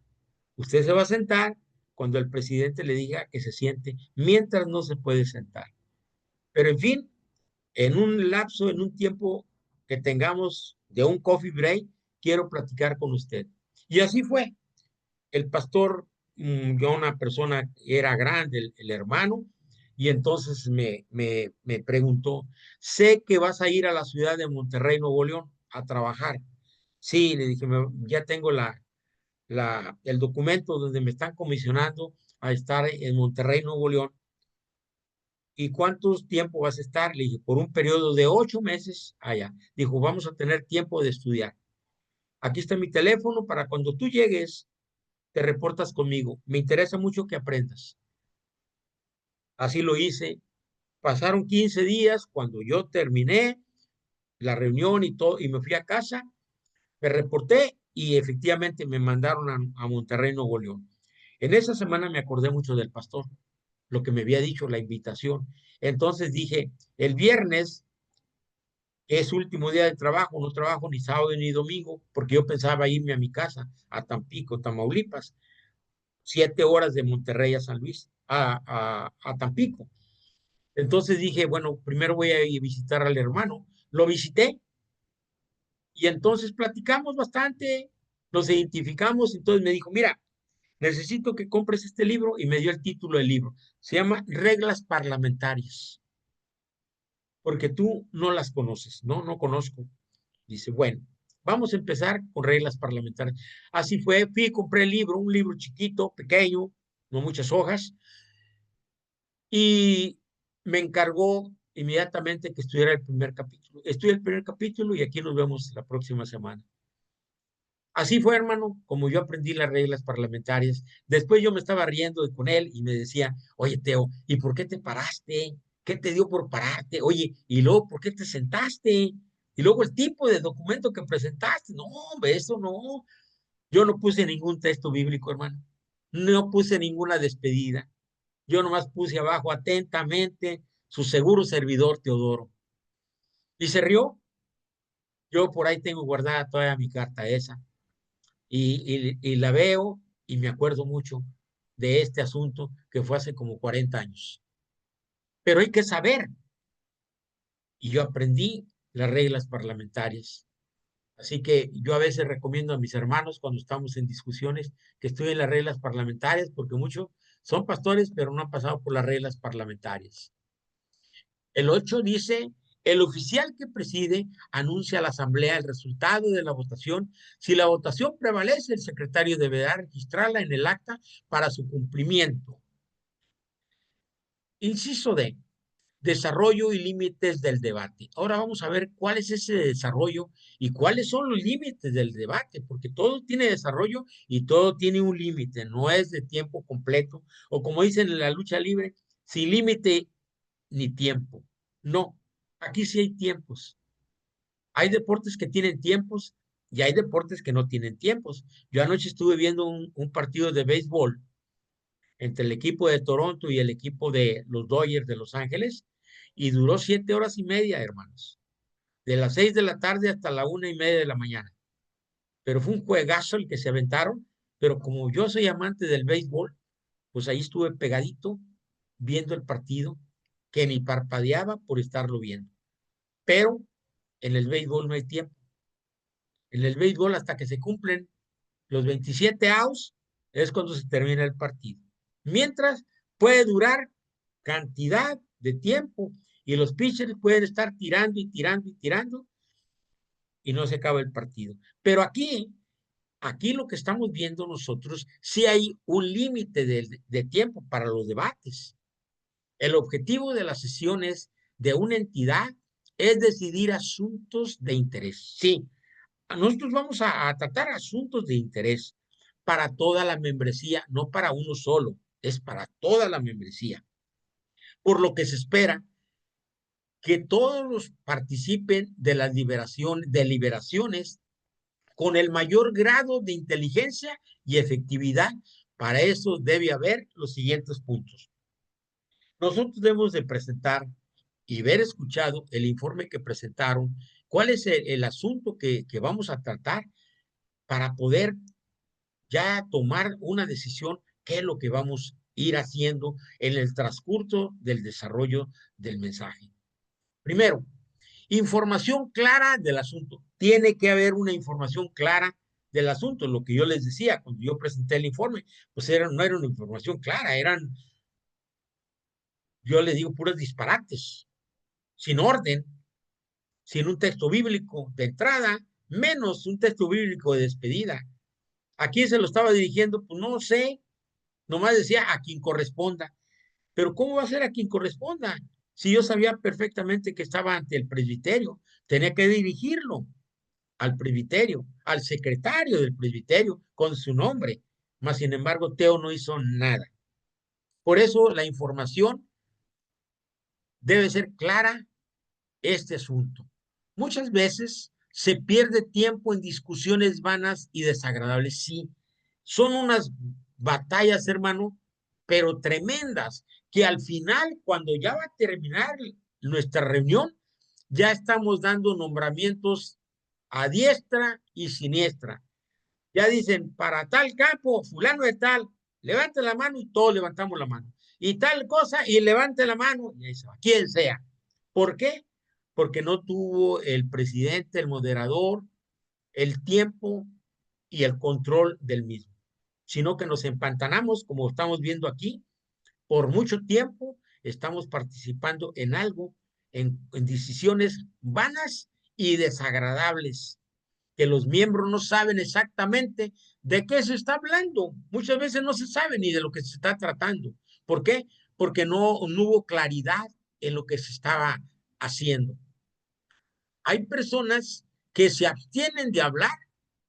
Usted se va a sentar cuando el presidente le diga que se siente, mientras no se puede sentar. Pero en fin, en un lapso, en un tiempo que tengamos de un coffee break, quiero platicar con usted. Y así fue. El pastor, yo una persona era grande, el hermano, y entonces me preguntó, sé que vas a ir a la ciudad de Monterrey, Nuevo León, a trabajar. Sí, le dije, ya tengo el documento donde me están comisionando a estar en Monterrey, Nuevo León. ¿Y cuántos tiempo vas a estar? Le dije, por un periodo de 8 meses allá. Dijo, vamos a tener tiempo de estudiar. Aquí está mi teléfono para cuando tú llegues, te reportas conmigo. Me interesa mucho que aprendas. Así lo hice. Pasaron 15 días cuando yo terminé la reunión y todo, y me fui a casa, me reporté y efectivamente me mandaron a Monterrey, Nuevo León. En esa semana me acordé mucho del pastor, lo que me había dicho, la invitación. Entonces dije, el viernes es último día de trabajo, no trabajo ni sábado ni domingo, porque yo pensaba irme a mi casa, a Tampico, Tamaulipas, 7 horas de Monterrey a San Luis, a Tampico. Entonces dije, bueno, primero voy a ir a visitar al hermano. Lo visité y entonces platicamos bastante, nos identificamos, entonces me dijo, mira, necesito que compres este libro y me dio el título del libro. Se llama Reglas Parlamentarias. porque tú no las conoces. No, no conozco. Dice, bueno, vamos a empezar con reglas parlamentarias. Así fue, fui y compré el libro, un libro chiquito, pequeño, no muchas hojas, y me encargó inmediatamente que estudiara el primer capítulo. Estudié el primer capítulo y aquí nos vemos la próxima semana. Así fue, hermano, como yo aprendí las reglas parlamentarias. Después yo me estaba riendo con él y me decía, oye, Teo, ¿y por qué te paraste? ¿Qué te dio por pararte? Oye, ¿y luego por qué te sentaste? Y luego el tipo de documento que presentaste. No, hombre, eso no. Yo no puse ningún texto bíblico, hermano. No puse ninguna despedida. Yo nomás puse abajo atentamente su seguro servidor Teodoro. Y se rió. Yo por ahí tengo guardada toda mi carta esa. Y la veo y me acuerdo mucho de este asunto que fue hace como 40 años. Pero hay que saber, y yo aprendí las reglas parlamentarias. Así que yo a veces recomiendo a mis hermanos cuando estamos en discusiones que estudien las reglas parlamentarias, porque muchos son pastores, pero no han pasado por las reglas parlamentarias. El 8 dice, el oficial que preside anuncia a la asamblea el resultado de la votación. Si la votación prevalece, el secretario deberá registrarla en el acta para su cumplimiento. Inciso D, desarrollo y límites del debate. Ahora vamos a ver cuál es ese desarrollo y cuáles son los límites del debate, porque todo tiene desarrollo y todo tiene un límite, no es de tiempo completo, o como dicen en la lucha libre, sin límite ni tiempo. No, aquí sí hay tiempos. Hay deportes que tienen tiempos y hay deportes que no tienen tiempos. Yo anoche estuve viendo un partido de béisbol entre el equipo de Toronto y el equipo de los Dodgers de Los Ángeles y duró 7 horas y media, hermanos. De las 6 de la tarde hasta la 1:30 de la mañana. Pero fue un juegazo el que se aventaron, pero como yo soy amante del béisbol, pues ahí estuve pegadito viendo el partido que ni parpadeaba por estarlo viendo. Pero en el béisbol no hay tiempo. En el béisbol, hasta que se cumplen los 27 outs, es cuando se termina el partido. Mientras, puede durar cantidad de tiempo y los pitchers pueden estar tirando y tirando y tirando y no se acaba el partido. Pero aquí lo que estamos viendo nosotros, sí hay un límite de tiempo para los debates. El objetivo de las sesiones de una entidad es decidir asuntos de interés. Sí, nosotros vamos a tratar asuntos de interés para toda la membresía, no para uno solo, es para toda la membresía. Por lo que se espera que todos participen de las deliberaciones con el mayor grado de inteligencia y efectividad. Para eso debe haber los siguientes puntos. Nosotros debemos de presentar y haber escuchado el informe que presentaron, cuál es el asunto que vamos a tratar para poder ya tomar una decisión, qué es lo que vamos a ir haciendo en el transcurso del desarrollo del mensaje. Primero, información clara del asunto. Tiene que haber una información clara del asunto. Lo que yo les decía cuando yo presenté el informe, pues no era una información clara, yo les digo, puros disparates, sin orden, sin un texto bíblico de entrada, menos un texto bíblico de despedida. ¿A quién se lo estaba dirigiendo? Pues no sé, nomás decía a quien corresponda. Pero ¿cómo va a ser a quien corresponda? Si yo sabía perfectamente que estaba ante el presbiterio, tenía que dirigirlo al presbiterio, al secretario del presbiterio, con su nombre. Mas, sin embargo, Teo no hizo nada. Por eso la información debe ser clara, este asunto. Muchas veces se pierde tiempo en discusiones vanas y desagradables. Sí, son unas batallas, hermano, pero tremendas, que al final, cuando ya va a terminar nuestra reunión, ya estamos dando nombramientos a diestra y siniestra. Ya dicen, para tal campo, fulano de tal, levante la mano y todos levantamos la mano. Y tal cosa, y levante la mano, y ahí se va, quien sea. ¿Por qué? Porque no tuvo el presidente, el moderador, el tiempo y el control del mismo, sino que nos empantanamos, como estamos viendo aquí, por mucho tiempo estamos participando en algo en decisiones vanas y desagradables, que los miembros no saben exactamente de qué se está hablando. Muchas veces no se sabe ni de lo que se está tratando. ¿Por qué? Porque no hubo claridad en lo que se estaba haciendo. Hay personas que se abstienen de hablar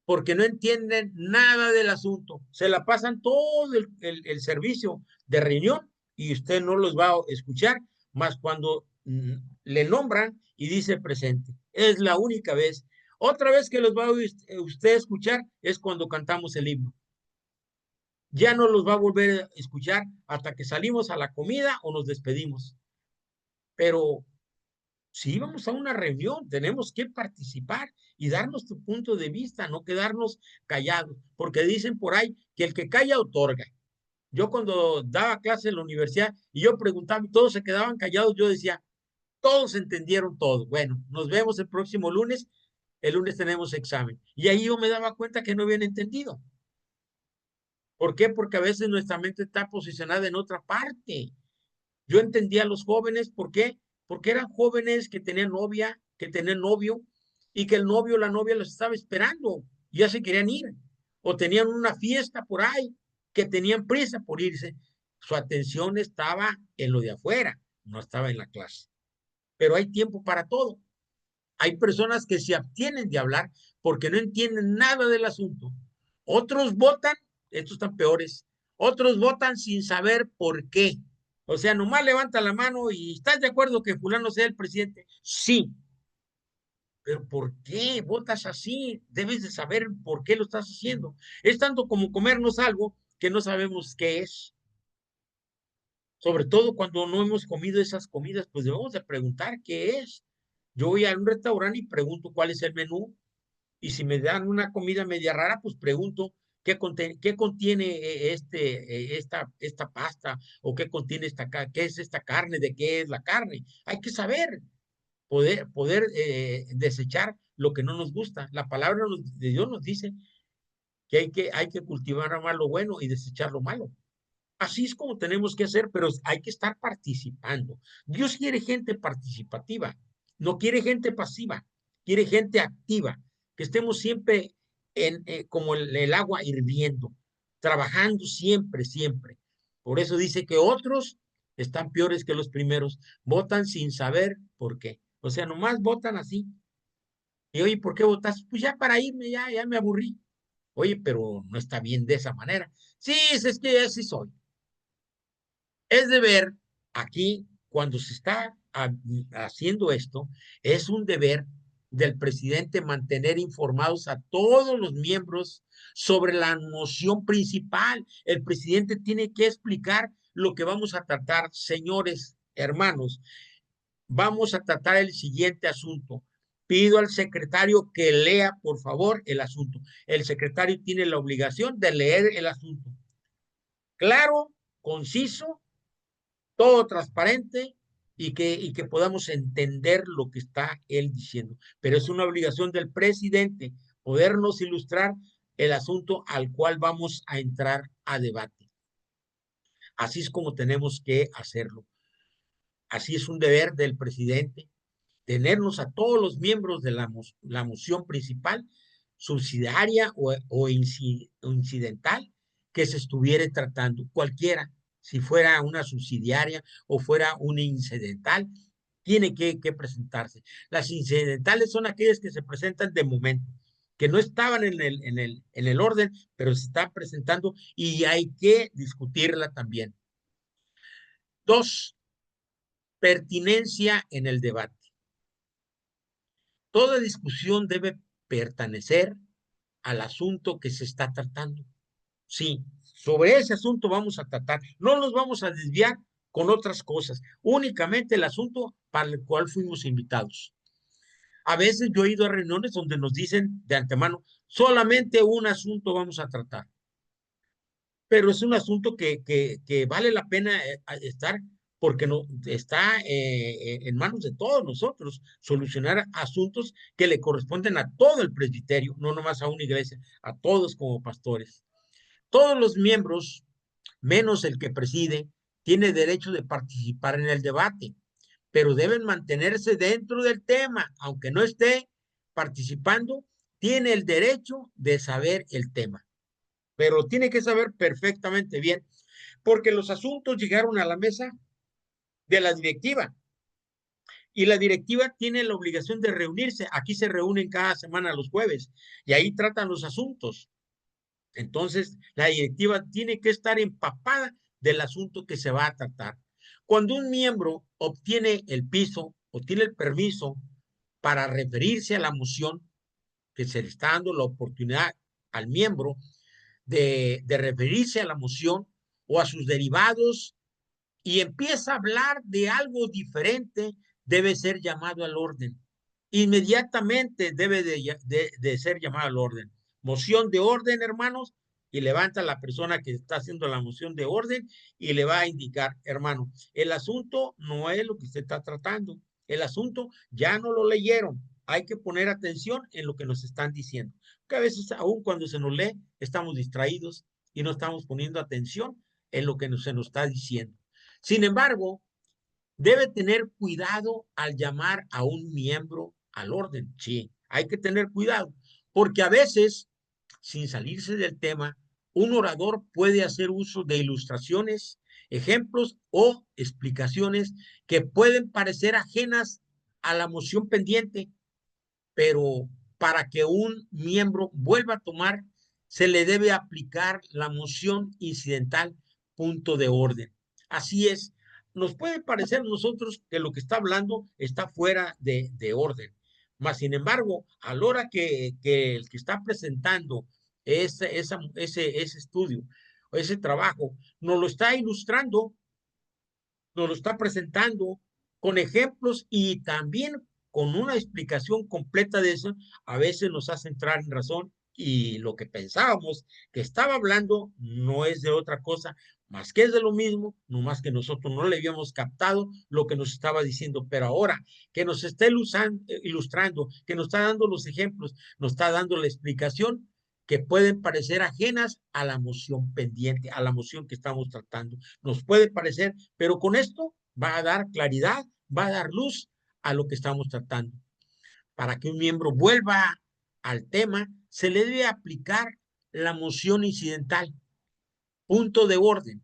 porque no entienden nada del asunto. Se la pasan todo el servicio de reunión y usted no los va a escuchar, más cuando le nombran y dice presente. Es la única vez. Otra vez que los va a usted escuchar es cuando cantamos el himno. Ya no los va a volver a escuchar hasta que salimos a la comida o nos despedimos. Pero si vamos a una reunión, tenemos que participar y dar nuestro punto de vista, no quedarnos callados, porque dicen por ahí que el que calla otorga. Yo cuando daba clase en la universidad y yo preguntaba y todos se quedaban callados, yo decía, todos entendieron todo. Bueno, nos vemos el próximo lunes. El lunes tenemos examen. Y ahí yo me daba cuenta que no habían entendido. ¿Por qué? Porque a veces nuestra mente está posicionada en otra parte. Yo entendía a los jóvenes, ¿por qué? Porque eran jóvenes que tenían novia, que tenían novio, y que el novio o la novia los estaba esperando, y ya se querían ir, o tenían una fiesta por ahí, que tenían prisa por irse. Su atención estaba en lo de afuera, no estaba en la clase. Pero hay tiempo para todo. Hay personas que se abstienen de hablar porque no entienden nada del asunto. Otros votan, estos están peores, otros votan sin saber por qué. O sea, nomás levanta la mano y ¿estás de acuerdo que fulano sea el presidente? Sí. Pero ¿por qué votas así? Debes de saber por qué lo estás haciendo. Es tanto como comernos algo que no sabemos qué es. Sobre todo cuando no hemos comido esas comidas, pues debemos de preguntar qué es. Yo voy a un restaurante y pregunto cuál es el menú. Y si me dan una comida media rara, pues pregunto qué contiene esta pasta o qué contiene qué es esta carne, de qué es la carne. Hay que saber, poder desechar lo que no nos gusta. La palabra de Dios nos dice que hay que cultivar lo bueno y desechar lo malo. Así es como tenemos que hacer, pero hay que estar participando. Dios quiere gente participativa, no quiere gente pasiva, quiere gente activa, que estemos siempre como el agua hirviendo, trabajando siempre, siempre. Por eso dice que otros están peores que los primeros, votan sin saber por qué. O sea, nomás votan así. Y oye, ¿por qué votas? Pues ya para irme, ya me aburrí. Oye, pero no está bien de esa manera. Sí, es que así soy. Es deber aquí, cuando se está haciendo esto, es un deber del presidente mantener informados a todos los miembros sobre la moción principal. El presidente tiene que explicar lo que vamos a tratar. Señores, hermanos, vamos a tratar el siguiente asunto. Pido al secretario que lea, por favor, el asunto. El secretario tiene la obligación de leer el asunto. Claro, conciso, todo transparente y que podamos entender lo que está él diciendo. Pero es una obligación del presidente podernos ilustrar el asunto al cual vamos a entrar a debate. Así es como tenemos que hacerlo. Así es un deber del presidente tenernos a todos los miembros de la moción principal, subsidiaria o incidental, que se estuviera tratando, cualquiera, si fuera una subsidiaria o fuera una incidental, tiene que presentarse. Las incidentales son aquellas que se presentan de momento, que no estaban en el orden, pero se están presentando y hay que discutirla también. Dos, pertinencia en el debate. Toda discusión debe pertenecer al asunto que se está tratando. Sí, sobre ese asunto vamos a tratar. No nos vamos a desviar con otras cosas, únicamente el asunto para el cual fuimos invitados. A veces yo he ido a reuniones donde nos dicen de antemano, solamente un asunto vamos a tratar, pero es un asunto que vale la pena estar porque no, está en manos de todos nosotros solucionar asuntos que le corresponden a todo el presbiterio, no nomás a una iglesia, a todos como pastores. Todos los miembros, menos el que preside, tiene derecho de participar en el debate, pero deben mantenerse dentro del tema, aunque no esté participando, tiene el derecho de saber el tema, pero tiene que saber perfectamente bien, porque los asuntos llegaron a la mesa de la directiva y la directiva tiene la obligación de reunirse. Aquí se reúnen cada semana los jueves y ahí tratan los asuntos. Entonces, la directiva tiene que estar empapada del asunto que se va a tratar. Cuando un miembro obtiene el piso o tiene el permiso para referirse a la moción, que se le está dando la oportunidad al miembro de referirse a la moción o a sus derivados y empieza a hablar de algo diferente, debe ser llamado al orden. Inmediatamente debe de ser llamado al orden. Moción de orden, hermanos, y levanta la persona que está haciendo la moción de orden y le va a indicar, hermano, el asunto no es lo que usted está tratando. El asunto ya no lo leyeron. Hay que poner atención en lo que nos están diciendo. Que a veces, aún cuando se nos lee, estamos distraídos y no estamos poniendo atención en lo que se nos está diciendo. Sin embargo, debe tener cuidado al llamar a un miembro al orden. Sí, hay que tener cuidado, porque a veces, sin salirse del tema, un orador puede hacer uso de ilustraciones, ejemplos o explicaciones que pueden parecer ajenas a la moción pendiente, pero para que un miembro vuelva a tomar, se le debe aplicar la moción incidental punto de orden. Así es, nos puede parecer a nosotros que lo que está hablando está fuera de orden, mas sin embargo, a la hora que el que está presentando ese estudio o ese trabajo nos lo está ilustrando, nos lo está presentando con ejemplos y también con una explicación completa de eso, a veces nos hace entrar en razón y lo que pensábamos que estaba hablando no es de otra cosa más que es de lo mismo, no más que nosotros no le habíamos captado lo que nos estaba diciendo, pero ahora que nos está ilustrando, que nos está dando los ejemplos, nos está dando la explicación, que pueden parecer ajenas a la moción pendiente, a la moción que estamos tratando. Nos puede parecer, pero con esto va a dar claridad, va a dar luz a lo que estamos tratando. Para que un miembro vuelva al tema, se le debe aplicar la moción incidental, punto de orden,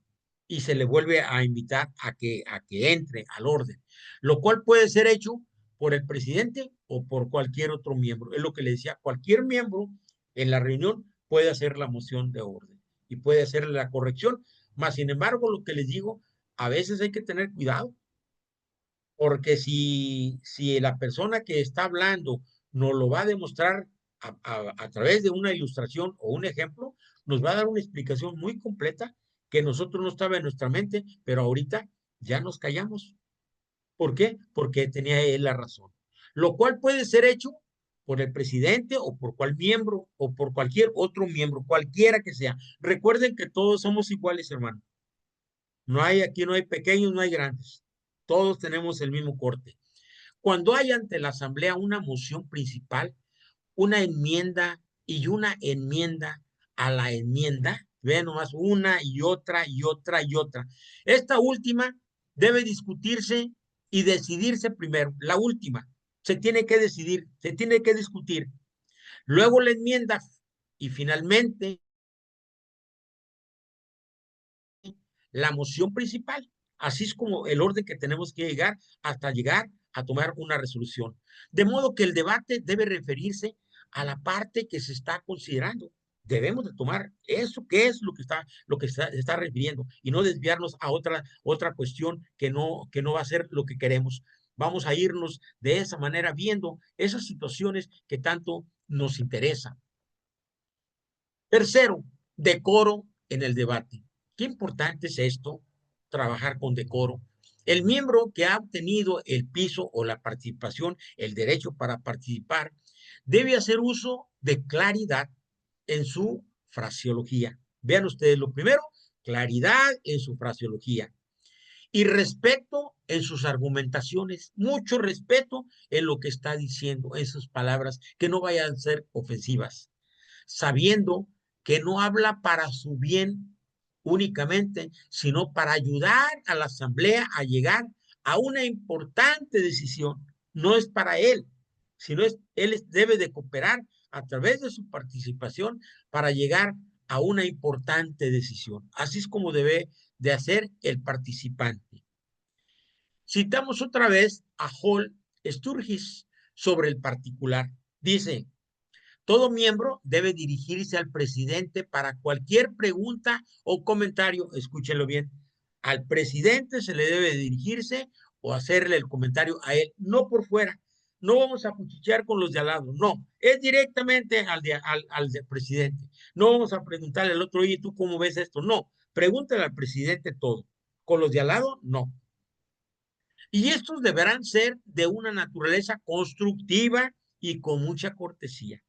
y se le vuelve a invitar a que entre al orden, lo cual puede ser hecho por el presidente o por cualquier otro miembro. Es lo que le decía, cualquier miembro en la reunión puede hacer la moción de orden y puede hacer la corrección, más sin embargo, lo que les digo, a veces hay que tener cuidado, porque si la persona que está hablando nos lo va a demostrar a través de una ilustración o un ejemplo, nos va a dar una explicación muy completa que nosotros no estaba en nuestra mente, pero ahorita ya nos callamos. ¿Por qué? Porque tenía él la razón. Lo cual puede ser hecho por el presidente o por cual miembro o por cualquier otro miembro, cualquiera que sea. Recuerden que todos somos iguales, hermano. No hay, aquí no hay pequeños, no hay grandes. Todos tenemos el mismo corte. Cuando hay ante la Asamblea una moción principal, una enmienda y una enmienda a la enmienda, vean nomás una y otra y otra y otra. Esta última debe discutirse y decidirse primero. La última se tiene que decidir, se tiene que discutir. Luego la enmienda y finalmente la moción principal. Así es como el orden que tenemos que llegar hasta llegar a tomar una resolución. De modo que el debate debe referirse a la parte que se está considerando. Debemos de tomar eso que es lo que se está refiriendo y no desviarnos a otra cuestión que no va a ser lo que queremos. Vamos a irnos de esa manera viendo esas situaciones que tanto nos interesan. Tercero, decoro en el debate. Qué importante es esto, trabajar con decoro. El miembro que ha obtenido el piso o la participación, el derecho para participar, debe hacer uso de claridad en su fraseología. Vean ustedes lo primero, claridad en su fraseología y respeto en sus argumentaciones, mucho respeto en lo que está diciendo, en sus palabras, que no vayan a ser ofensivas, sabiendo que no habla para su bien únicamente, sino para ayudar a la asamblea a llegar a una importante decisión. No es para él, sino él debe de cooperar a través de su participación para llegar a una importante decisión. Así es como debe de hacer el participante. Citamos otra vez a Hall Sturgis sobre el particular. Dice, todo miembro debe dirigirse al presidente para cualquier pregunta o comentario. Escúchenlo bien. Al presidente se le debe dirigirse o hacerle el comentario a él, no por fuera. No vamos a cuchichear con los de al lado, no. Es directamente al presidente. No vamos a preguntarle al otro, oye, ¿tú cómo ves esto? No. Pregúntale al presidente todo. Con los de al lado, no. Y estos deberán ser de una naturaleza constructiva y con mucha cortesía.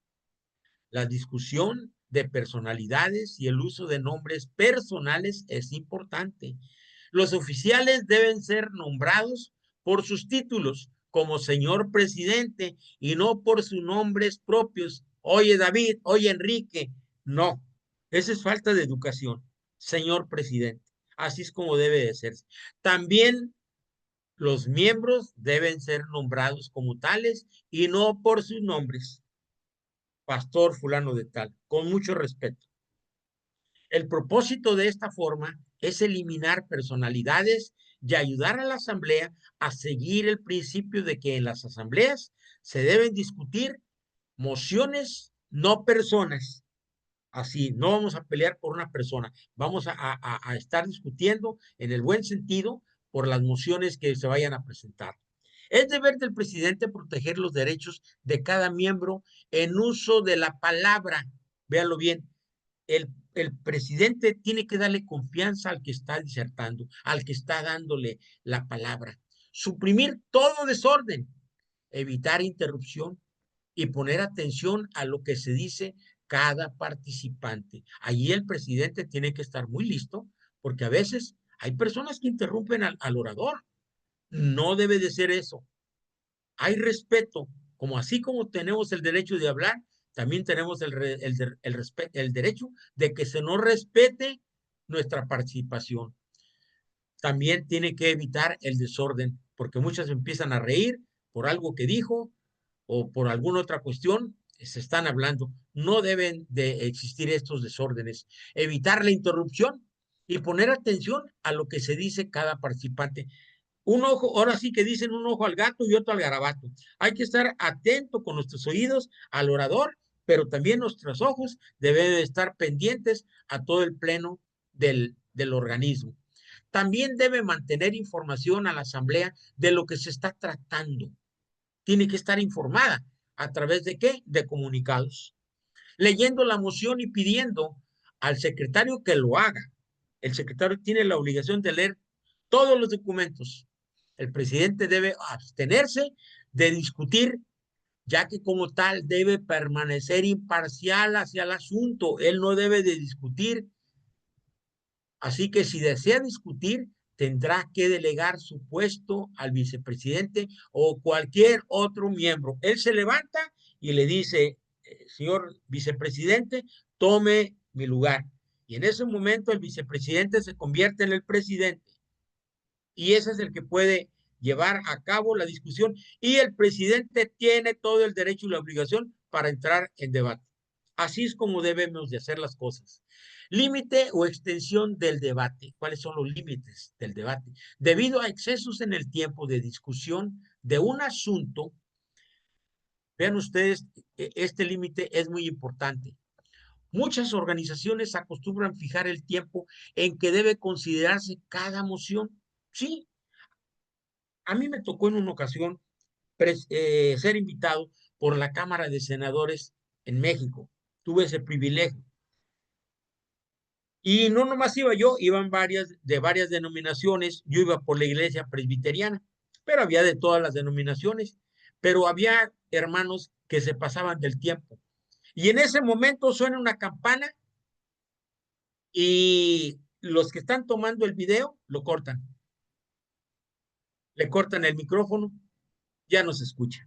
La discusión de personalidades y el uso de nombres personales es importante. Los oficiales deben ser nombrados por sus títulos, como señor presidente, y no por sus nombres propios. Oye, David, oye, Enrique. No, esa es falta de educación, señor presidente. Así es como debe de ser. También los miembros deben ser nombrados como tales y no por sus nombres. Pastor fulano de tal, con mucho respeto. El propósito de esta forma es eliminar personalidades y ayudar a la asamblea a seguir el principio de que en las asambleas se deben discutir mociones, no personas. Así, no vamos a pelear por una persona, vamos a estar discutiendo en el buen sentido por las mociones que se vayan a presentar. Es deber del presidente proteger los derechos de cada miembro en uso de la palabra. Véanlo bien, el presidente tiene que darle confianza al que está disertando, al que está dándole la palabra. Suprimir todo desorden, evitar interrupción y poner atención a lo que se dice cada participante. Allí el presidente tiene que estar muy listo, porque a veces hay personas que interrumpen al orador. No debe de ser eso. Hay respeto, como así como tenemos el derecho de hablar, también tenemos el derecho de que se nos respete nuestra participación. También tiene que evitar el desorden, porque muchas empiezan a reír por algo que dijo o por alguna otra cuestión, se están hablando. No deben de existir estos desórdenes. Evitar la interrupción y poner atención a lo que se dice cada participante. Un ojo, ahora sí que dicen un ojo al gato y otro al garabato. Hay que estar atento con nuestros oídos al orador, pero también nuestros ojos deben de estar pendientes a todo el pleno del organismo. También debe mantener información a la asamblea de lo que se está tratando. Tiene que estar informada. ¿A través de qué? De comunicados. Leyendo la moción y pidiendo al secretario que lo haga. El secretario tiene la obligación de leer todos los documentos. El presidente debe abstenerse de discutir, ya que como tal debe permanecer imparcial hacia el asunto. Él no debe de discutir. Así que si desea discutir, tendrá que delegar su puesto al vicepresidente o cualquier otro miembro. Él se levanta y le dice, señor vicepresidente, tome mi lugar. Y en ese momento el vicepresidente se convierte en el presidente. Y ese es el que puede llevar a cabo la discusión. Y el presidente tiene todo el derecho y la obligación para entrar en debate. Así es como debemos de hacer las cosas. Límite o extensión del debate. ¿Cuáles son los límites del debate? Debido a excesos en el tiempo de discusión de un asunto, vean ustedes, este límite es muy importante. Muchas organizaciones acostumbran fijar el tiempo en que debe considerarse cada moción. Sí, a mí me tocó en una ocasión ser invitado por la Cámara de Senadores en México. Tuve ese privilegio. Y no nomás iba yo, iban de varias denominaciones. Yo iba por la iglesia presbiteriana, pero había de todas las denominaciones. Pero había hermanos que se pasaban del tiempo. Y en ese momento suena una campana y los que están tomando el video lo cortan. Le cortan el micrófono, ya no se escucha.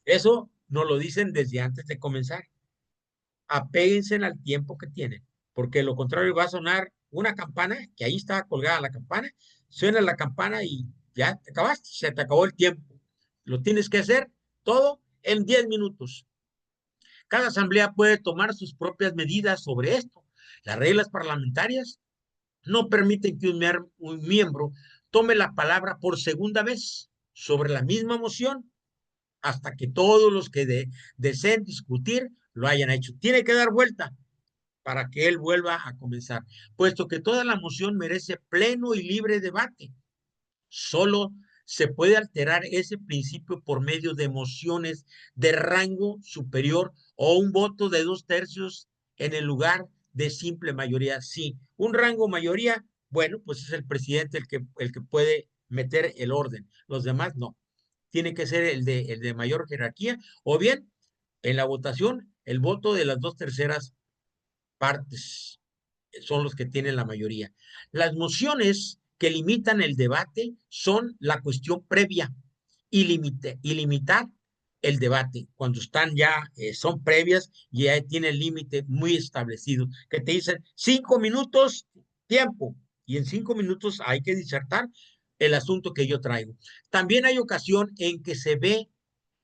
Eso no lo dicen desde antes de comenzar. Apéguense al tiempo que tienen, porque lo contrario va a sonar una campana, que ahí está colgada la campana, suena la campana y Ya te acabaste, se te acabó el tiempo. Lo tienes que hacer todo en 10 minutos. Cada asamblea puede tomar sus propias medidas sobre esto. Las reglas parlamentarias no permiten que un miembro tome la palabra por segunda vez sobre la misma moción hasta que todos los que deseen discutir lo hayan hecho. Tiene que dar vuelta para que él vuelva a comenzar, puesto que toda la moción merece pleno y libre debate. Solo se puede alterar ese principio por medio de mociones de rango superior o un voto de 2/3 en el lugar de simple mayoría. Sí, un rango mayoría, bueno, pues es el presidente el que puede meter el orden. Los demás no. Tiene que ser el de mayor jerarquía o bien en la votación el voto de las 2/3 partes son los que tienen la mayoría. Las mociones que limitan el debate son la cuestión previa y limitar el debate cuando están ya, son previas y ya tiene el límite muy establecido, que te dicen 5 minutos tiempo y en 5 minutos hay que disertar el asunto que yo traigo. También hay ocasión en que se ve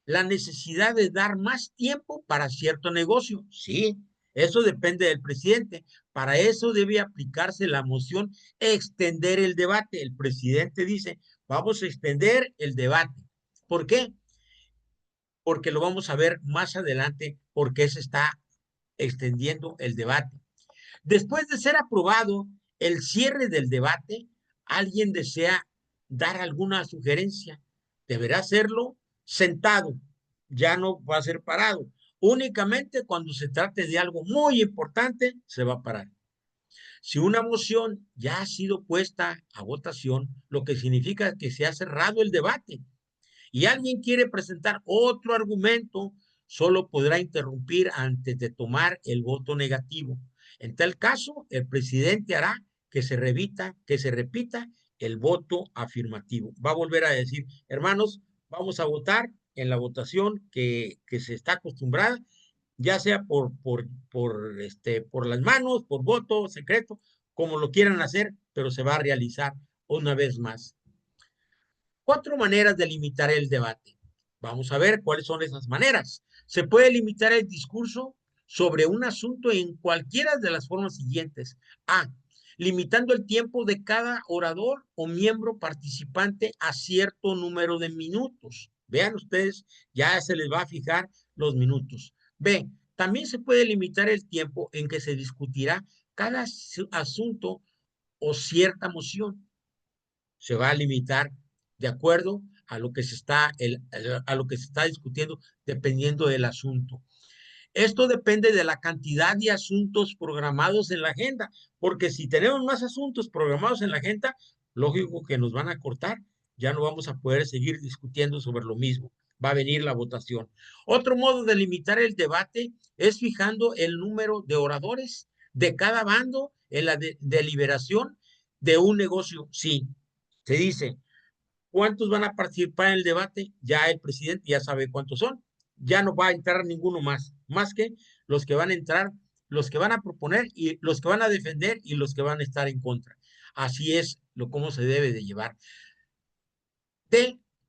la necesidad de dar más tiempo para cierto negocio. Sí, eso depende del presidente. Para eso debe aplicarse la moción extender el debate. El presidente dice, vamos a extender el debate. ¿Por qué? Porque lo vamos a ver más adelante, porque se está extendiendo el debate. Después de ser aprobado el cierre del debate, alguien desea dar alguna sugerencia. Deberá hacerlo sentado, ya no va a ser parado. Únicamente cuando se trate de algo muy importante, se va a parar. Si una moción ya ha sido puesta a votación, lo que significa que se ha cerrado el debate y alguien quiere presentar otro argumento, solo podrá interrumpir antes de tomar el voto negativo. En tal caso, el presidente hará que se repita el voto afirmativo. Va a volver a decir, hermanos, vamos a votar en la votación que se está acostumbrada, ya sea por las manos, por voto secreto, como lo quieran hacer, pero se va a realizar una vez más. 4 maneras de limitar el debate. Vamos a ver cuáles son esas maneras. Se puede limitar el discurso sobre un asunto en cualquiera de las formas siguientes. A. Limitando el tiempo de cada orador o miembro participante a cierto número de minutos. Vean ustedes, ya se les va a fijar los minutos. B. También se puede limitar el tiempo en que se discutirá cada asunto o cierta moción. Se va a limitar de acuerdo a lo que se está, a lo que se está discutiendo dependiendo del asunto. Esto depende de la cantidad de asuntos programados en la agenda, porque si tenemos más asuntos programados en la agenda, lógico que nos van a cortar, ya no vamos a poder seguir discutiendo sobre lo mismo. Va a venir la votación. Otro modo de limitar el debate es fijando el número de oradores de cada bando en la deliberación de un negocio. Sí, se dice, ¿cuántos van a participar en el debate? Ya el presidente ya sabe cuántos son. Ya no va a entrar ninguno más que los que van a entrar, los que van a proponer y los que van a defender y los que van a estar en contra. Así es cómo se debe de llevar.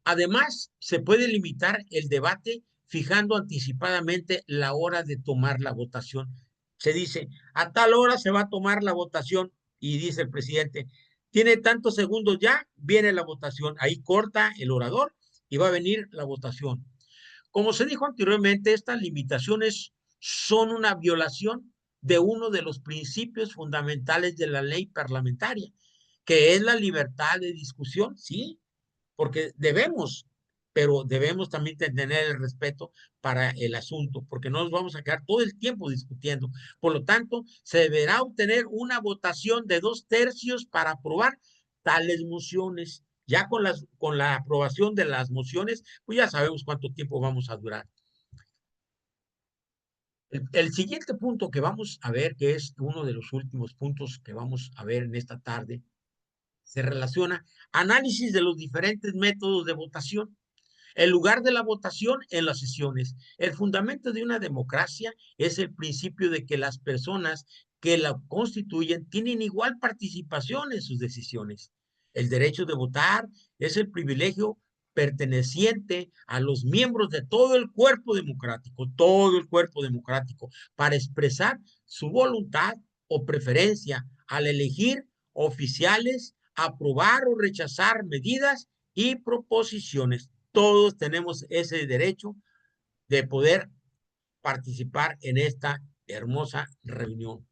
Además, se puede limitar el debate fijando anticipadamente la hora de tomar la votación. Se dice, a tal hora se va a tomar la votación y dice el presidente, tiene tantos segundos ya, viene la votación. Ahí corta el orador y va a venir la votación. Como se dijo anteriormente, estas limitaciones son una violación de uno de los principios fundamentales de la ley parlamentaria, que es la libertad de discusión, ¿sí? Porque pero debemos también tener el respeto para el asunto, porque no nos vamos a quedar todo el tiempo discutiendo. Por lo tanto, se deberá obtener una votación de 2/3 para aprobar tales mociones. Ya con la aprobación de las mociones, pues ya sabemos cuánto tiempo vamos a durar. El siguiente punto que vamos a ver, que es uno de los últimos puntos que vamos a ver en esta tarde, se relaciona análisis de los diferentes métodos de votación. El lugar de la votación en las sesiones. El fundamento de una democracia es el principio de que las personas que la constituyen tienen igual participación en sus decisiones. El derecho de votar es el privilegio perteneciente a los miembros de todo el cuerpo democrático, para expresar su voluntad o preferencia al elegir oficiales, aprobar o rechazar medidas y proposiciones. Todos tenemos ese derecho de poder participar en esta hermosa reunión.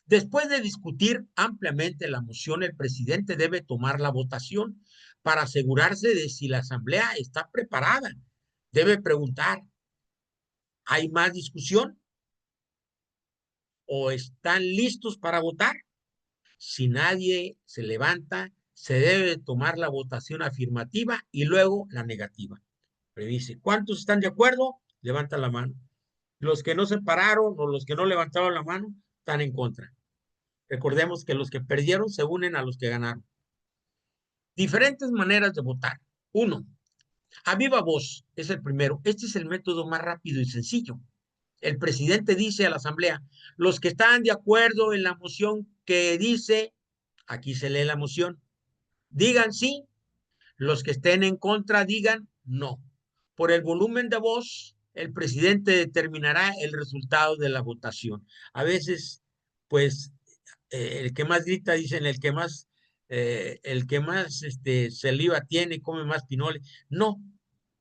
Después de discutir ampliamente la moción, el presidente debe tomar la votación para asegurarse de si la asamblea está preparada. Debe preguntar, ¿hay más discusión? ¿O están listos para votar? Si nadie se levanta, se debe tomar la votación afirmativa y luego la negativa. Pero dice, ¿cuántos están de acuerdo? Levantan la mano. Los que no se pararon o los que no levantaron la mano están en contra. Recordemos que los que perdieron se unen a los que ganaron. Diferentes maneras de votar. Uno, a viva voz es el primero. Este es el método más rápido y sencillo. El presidente dice a la asamblea, los que están de acuerdo en la moción que dice, aquí se lee la moción, digan sí, los que estén en contra digan no. Por el volumen de voz, el presidente determinará el resultado de la votación. A veces, pues, el que más grita, dicen, el que más saliva tiene, come más pinole. No,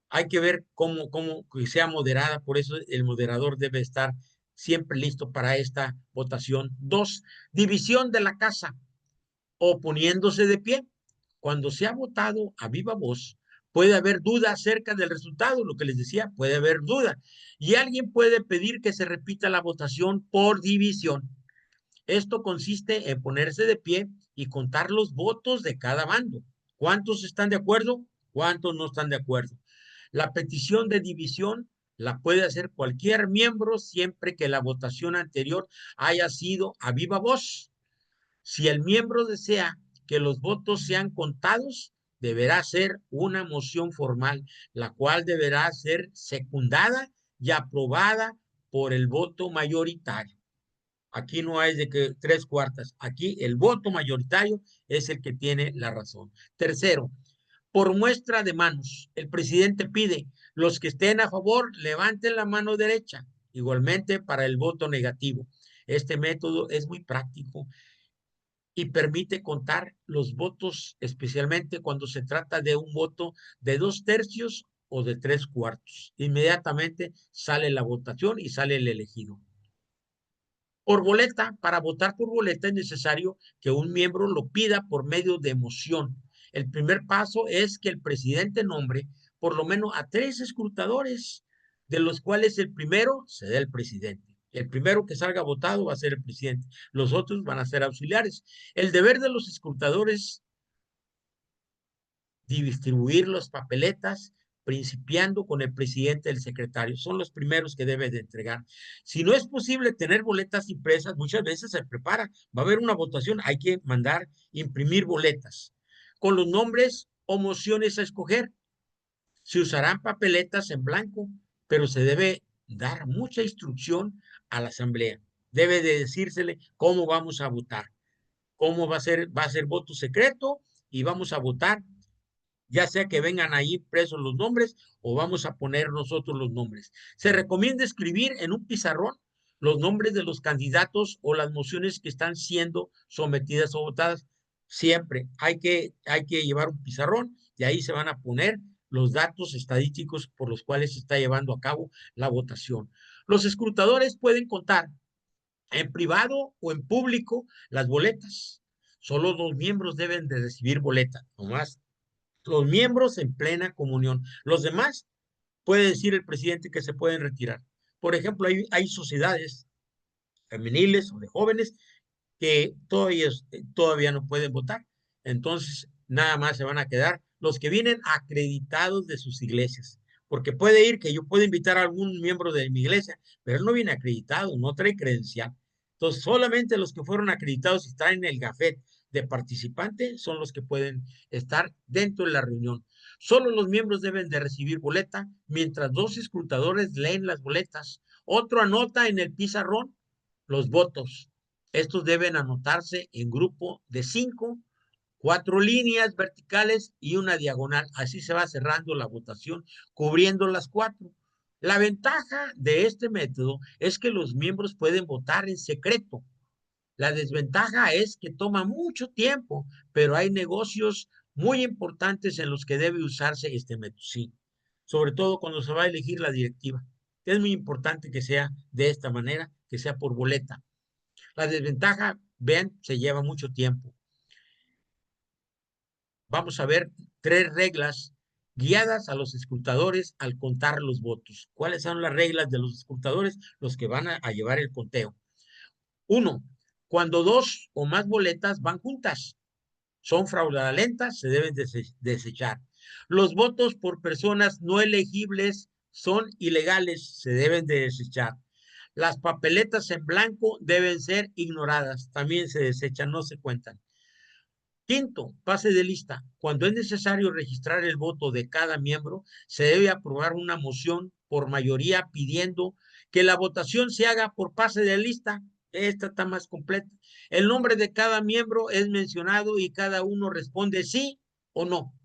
hay que ver cómo que sea moderada, por eso el moderador debe estar siempre listo para esta votación. Dos, división de la casa o poniéndose de pie. Cuando se ha votado a viva voz, puede haber duda acerca del resultado, lo que les decía, puede haber duda. Y alguien puede pedir que se repita la votación por división. Esto consiste en ponerse de pie y contar los votos de cada bando. ¿Cuántos están de acuerdo? ¿Cuántos no están de acuerdo? La petición de división la puede hacer cualquier miembro siempre que la votación anterior haya sido a viva voz. Si el miembro desea que los votos sean contados, deberá ser una moción formal, la cual deberá ser secundada y aprobada por el voto mayoritario. Aquí no hay de que 3/4. Aquí el voto mayoritario es el que tiene la razón. Tercero, por muestra de manos, el presidente pide, los que estén a favor, levanten la mano derecha. Igualmente para el voto negativo. Este método es muy práctico y permite contar los votos, especialmente cuando se trata de un voto de 2/3 o de 3/4. Inmediatamente sale la votación y sale el elegido. Por boleta, para votar por boleta es necesario que un miembro lo pida por medio de moción. El primer paso es que el presidente nombre por lo menos a 3 escrutadores, de los cuales el primero se dé el presidente. El primero que salga votado va a ser el presidente. Los otros van a ser auxiliares. El deber de los escrutadores distribuir las papeletas, principiando con el presidente y el secretario. Son los primeros que debe de entregar. Si no es posible tener boletas impresas, muchas veces se prepara. Va a haber una votación, hay que mandar imprimir boletas con los nombres o mociones a escoger. Se usarán papeletas en blanco, pero se debe dar mucha instrucción a la asamblea. Debe de decírsele cómo vamos a votar, cómo va a ser voto secreto y vamos a votar, ya sea que vengan ahí presos los nombres o vamos a poner nosotros los nombres. Se recomienda escribir en un pizarrón los nombres de los candidatos o las mociones que están siendo sometidas o votadas. Siempre hay que llevar un pizarrón y ahí se van a poner los datos estadísticos por los cuales se está llevando a cabo la votación. Los escrutadores pueden contar en privado o en público las boletas. Solo 2 miembros deben de recibir boleta, nomás los miembros en plena comunión. Los demás, puede decir el presidente que se pueden retirar. Por ejemplo, hay sociedades femeniles o de jóvenes que todavía no pueden votar. Entonces, nada más se van a quedar los que vienen acreditados de sus iglesias. Porque puede ir que yo pueda invitar a algún miembro de mi iglesia, pero él no viene acreditado, no trae credencial. Entonces, solamente los que fueron acreditados y traen el gafet de participante son los que pueden estar dentro de la reunión. Solo los miembros deben de recibir boleta, mientras 2 escrutadores leen las boletas. Otro anota en el pizarrón los votos. Estos deben anotarse en grupo de 5 4 líneas verticales y una diagonal. Así se va cerrando la votación, cubriendo las 4. La ventaja de este método es que los miembros pueden votar en secreto. La desventaja es que toma mucho tiempo, pero hay negocios muy importantes en los que debe usarse este método, sí. Sobre todo cuando se va a elegir la directiva. Es muy importante que sea de esta manera, que sea por boleta. La desventaja, vean, se lleva mucho tiempo. Vamos a ver 3 reglas guiadas a los escrutadores al contar los votos. ¿Cuáles son las reglas de los escrutadores? Los que van a llevar el conteo. 1. Cuando 2 o más boletas van juntas, son fraudulentas, se deben desechar. Los votos por personas no elegibles son ilegales, se deben de desechar. Las papeletas en blanco deben ser ignoradas, también se desechan, no se cuentan. Quinto, pase de lista. Cuando es necesario registrar el voto de cada miembro, se debe aprobar una moción por mayoría pidiendo que la votación se haga por pase de lista. Esta está más completa. El nombre de cada miembro es mencionado y cada uno responde sí o no.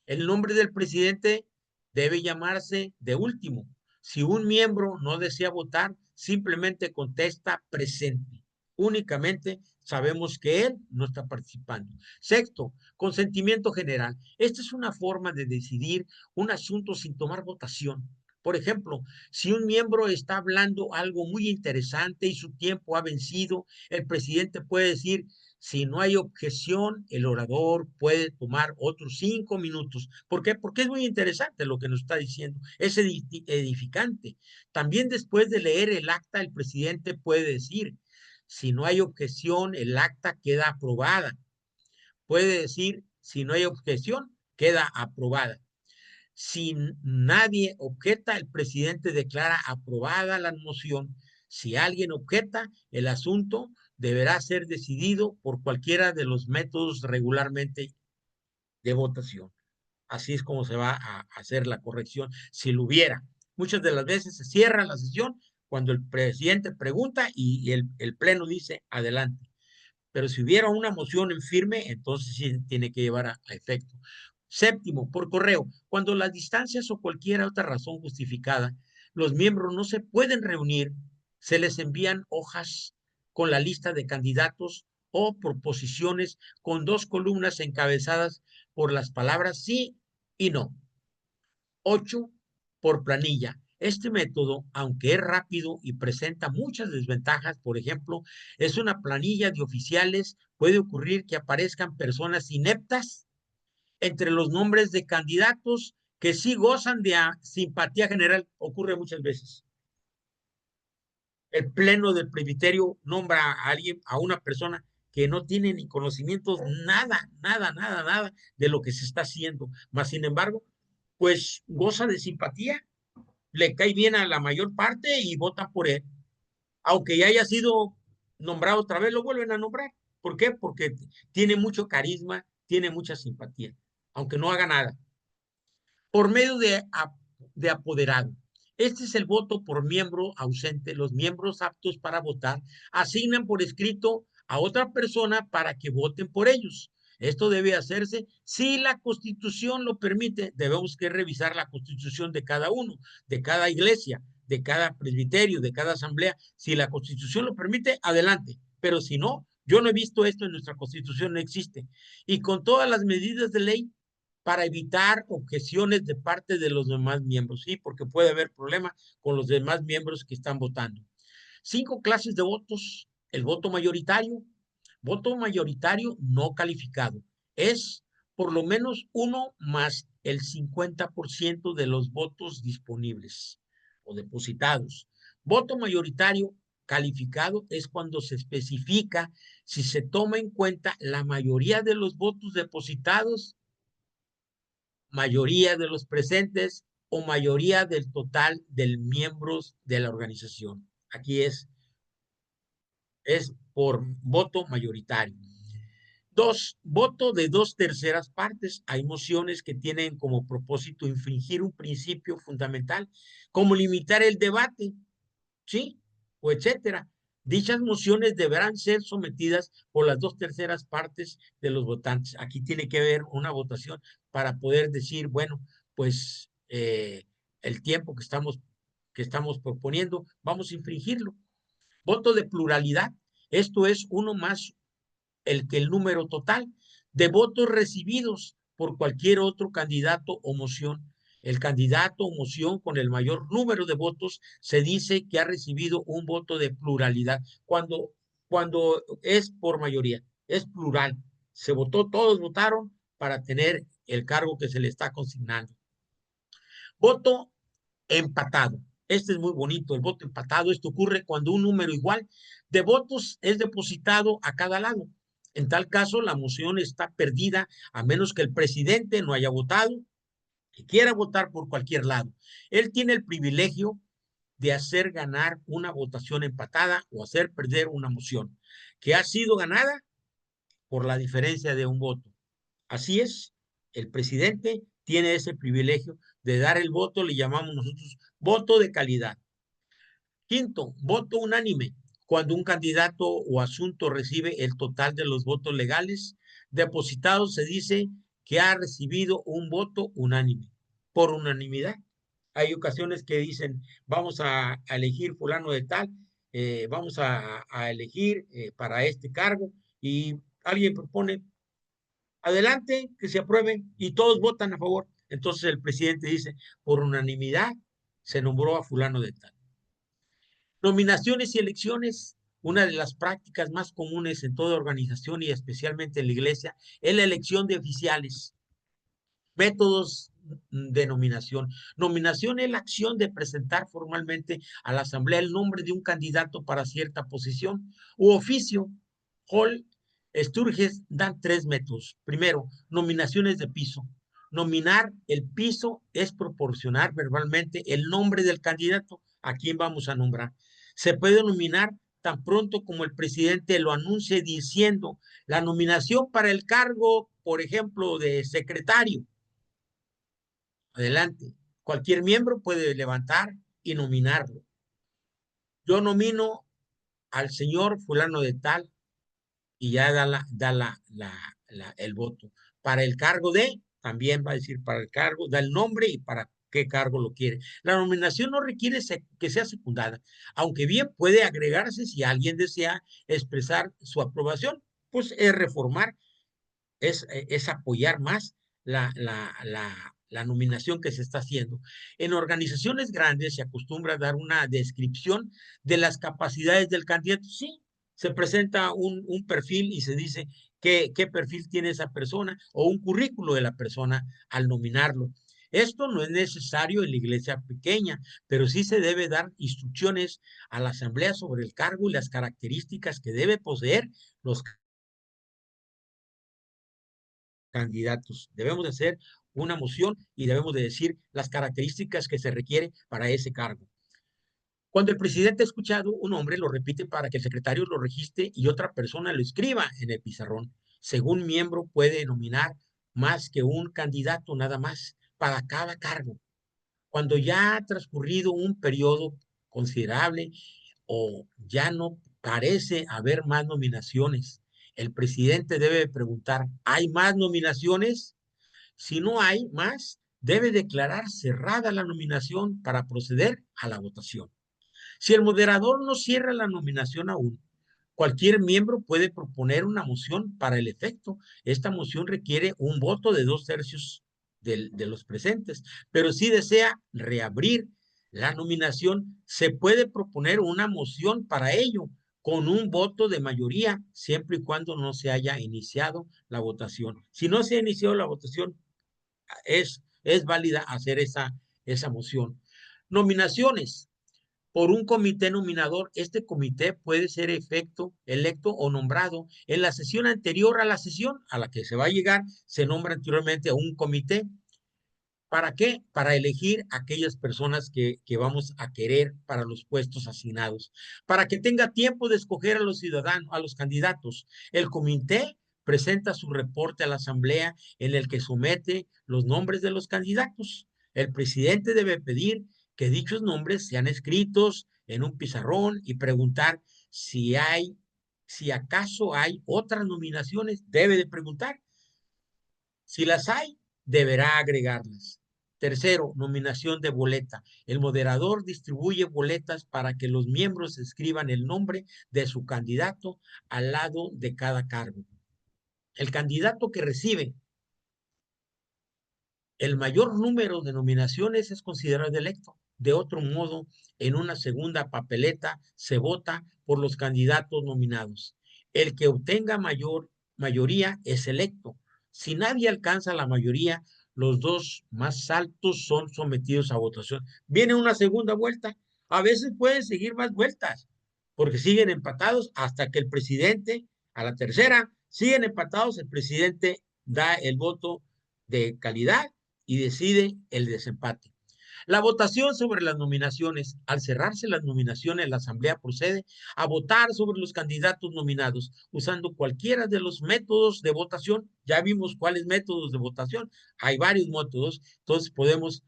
El nombre del presidente debe llamarse de último. Si un miembro no desea votar, simplemente contesta presente. Únicamente sabemos que él no está participando. Sexto, consentimiento general. Esta es una forma de decidir un asunto sin tomar votación. Por ejemplo, si un miembro está hablando algo muy interesante y su tiempo ha vencido, el presidente puede decir: si no hay objeción, el orador puede tomar otros 5 minutos. ¿Por qué? Porque es muy interesante lo que nos está diciendo. Es edificante. También después de leer el acta, el presidente puede decir: si no hay objeción, el acta queda aprobada. Puede decir: si no hay objeción, queda aprobada. Si nadie objeta, el presidente declara aprobada la moción. Si alguien objeta, el asunto deberá ser decidido por cualquiera de los métodos regularmente de votación. Así es como se va a hacer la corrección, si lo hubiera. Muchas de las veces se cierra la sesión cuando el presidente pregunta y el pleno dice adelante. Pero si hubiera una moción en firme, entonces sí tiene que llevar a efecto. Séptimo, por correo. Cuando las distancias o cualquier otra razón justificada, los miembros no se pueden reunir, se les envían hojas con la lista de candidatos o proposiciones con 2 columnas encabezadas por las palabras sí y no. 8, por planilla. Este método, aunque es rápido y presenta muchas desventajas, por ejemplo, es una planilla de oficiales, puede ocurrir que aparezcan personas ineptas entre los nombres de candidatos que sí gozan de simpatía general, ocurre muchas veces. El pleno del presbiterio nombra a alguien, a una persona que no tiene ni conocimientos, nada de lo que se está haciendo, mas sin embargo, pues goza de simpatía, le cae bien a la mayor parte y votan por él. Aunque ya haya sido nombrado otra vez, lo vuelven a nombrar. ¿Por qué? Porque tiene mucho carisma, tiene mucha simpatía, aunque no haga nada. Por medio de apoderado. Este es el voto por miembro ausente. Los miembros aptos para votar asignan por escrito a otra persona para que voten por ellos. Esto debe hacerse si la Constitución lo permite. Debemos que revisar la Constitución de cada uno, de cada iglesia, de cada presbiterio, de cada asamblea. Si la Constitución lo permite, adelante. Pero si no, yo no he visto esto en nuestra Constitución, no existe. Y con todas las medidas de ley para evitar objeciones de parte de los demás miembros, ¿sí? Porque puede haber problema con los demás miembros que están votando. 5 clases de votos. El voto mayoritario no calificado. Es por lo menos 1 más el 50% de los votos disponibles o depositados. Voto mayoritario calificado es cuando se especifica si se toma en cuenta la mayoría de los votos depositados, mayoría de los presentes o mayoría del total de miembros de la organización. Aquí es por voto mayoritario. 2, voto de 2/3 partes. Hay mociones que tienen como propósito infringir un principio fundamental, como limitar el debate, ¿sí? O etcétera. Dichas mociones deberán ser sometidas por las 2/3 partes de los votantes. Aquí tiene que haber una votación para poder decir, bueno, pues el tiempo que estamos proponiendo, vamos a infringirlo. Voto de pluralidad. Esto es uno más que el número total de votos recibidos por cualquier otro candidato o moción. El candidato o moción con el mayor número de votos se dice que ha recibido un voto de pluralidad. Cuando es por mayoría, es plural. Se votó, todos votaron para tener el cargo que se le está consignando. Voto empatado. Este es muy bonito, el voto empatado. Esto ocurre cuando un número igual de votos es depositado a cada lado. En tal caso, la moción está perdida a menos que el presidente no haya votado, que quiera votar por cualquier lado. Él tiene el privilegio de hacer ganar una votación empatada o hacer perder una moción que ha sido ganada por la diferencia de un voto. Así es, el presidente tiene ese privilegio de dar el voto, le llamamos nosotros voto de calidad. Quinto, voto unánime. Cuando un candidato o asunto recibe el total de los votos legales depositados, se dice que ha recibido un voto unánime, por unanimidad. Hay ocasiones que dicen, vamos a elegir fulano de tal, vamos a elegir para este cargo, y alguien propone, adelante, que se apruebe, y todos votan a favor. Entonces el presidente dice, por unanimidad se nombró a fulano de tal. Nominaciones y elecciones. Una de las prácticas más comunes en toda organización y especialmente en la iglesia es la elección de oficiales. Métodos de nominación. Nominación es la acción de presentar formalmente a la asamblea el nombre de un candidato para cierta posición u oficio. Hall, Sturges dan 3 métodos. Primero, nominaciones de piso. Nominar el piso es proporcionar verbalmente el nombre del candidato a quien vamos a nombrar. Se puede nominar tan pronto como el presidente lo anuncie diciendo la nominación para el cargo, por ejemplo, de secretario. Adelante. Cualquier miembro puede levantar y nominarlo. Yo nomino al señor fulano de tal y ya el voto. Para el cargo de, también va a decir para el cargo, da el nombre y para qué cargo lo quiere. La nominación no requiere que sea secundada, aunque bien puede agregarse si alguien desea expresar su aprobación, pues es reformar, es apoyar más la nominación que se está haciendo. En organizaciones grandes se acostumbra a dar una descripción de las capacidades del candidato. Sí, se presenta un perfil y se dice qué perfil tiene esa persona o un currículo de la persona al nominarlo. Esto no es necesario en la iglesia pequeña, pero sí se debe dar instrucciones a la asamblea sobre el cargo y las características que debe poseer los candidatos. Debemos de hacer una moción y debemos de decir las características que se requiere para ese cargo. Cuando el presidente ha escuchado un nombre, lo repite para que el secretario lo registre y otra persona lo escriba en el pizarrón. Según miembro puede nominar más que un candidato nada más para cada cargo. Cuando ya ha transcurrido un periodo considerable o ya no parece haber más nominaciones, el presidente debe preguntar, ¿hay más nominaciones? Si no hay más, debe declarar cerrada la nominación para proceder a la votación. Si el moderador no cierra la nominación aún, cualquier miembro puede proponer una moción para el efecto. Esta moción requiere un voto de 2/3 de los presentes, pero si desea reabrir la nominación, se puede proponer una moción para ello con un voto de mayoría, siempre y cuando no se haya iniciado la votación. Si no se ha iniciado la votación, es válida hacer esa moción. Nominaciones por un comité nominador. Este comité puede ser electo o nombrado en la sesión anterior a la sesión a la que se va a llegar. Se nombra anteriormente a un comité. ¿Para qué? Para elegir aquellas personas que vamos a querer para los puestos asignados. Para que tenga tiempo de escoger a los ciudadanos, a los candidatos. El comité presenta su reporte a la asamblea en el que somete los nombres de los candidatos. El presidente debe pedir que dichos nombres sean escritos en un pizarrón y preguntar si acaso hay otras nominaciones, debe de preguntar. Si las hay, deberá agregarlas. Tercero, nominación de boleta. El moderador distribuye boletas para que los miembros escriban el nombre de su candidato al lado de cada cargo. El candidato que recibe el mayor número de nominaciones es considerado electo. De otro modo, en una segunda papeleta se vota por los candidatos nominados. El que obtenga mayoría es electo. Si nadie alcanza la mayoría, los dos más altos son sometidos a votación. Viene una segunda vuelta. A veces pueden seguir más vueltas, porque siguen empatados hasta que el presidente, a la tercera, siguen empatados, el presidente da el voto de calidad y decide el desempate. La votación sobre las nominaciones. Al cerrarse las nominaciones, la Asamblea procede a votar sobre los candidatos nominados usando cualquiera de los métodos de votación. Ya vimos cuáles métodos de votación. Hay varios métodos, entonces podemos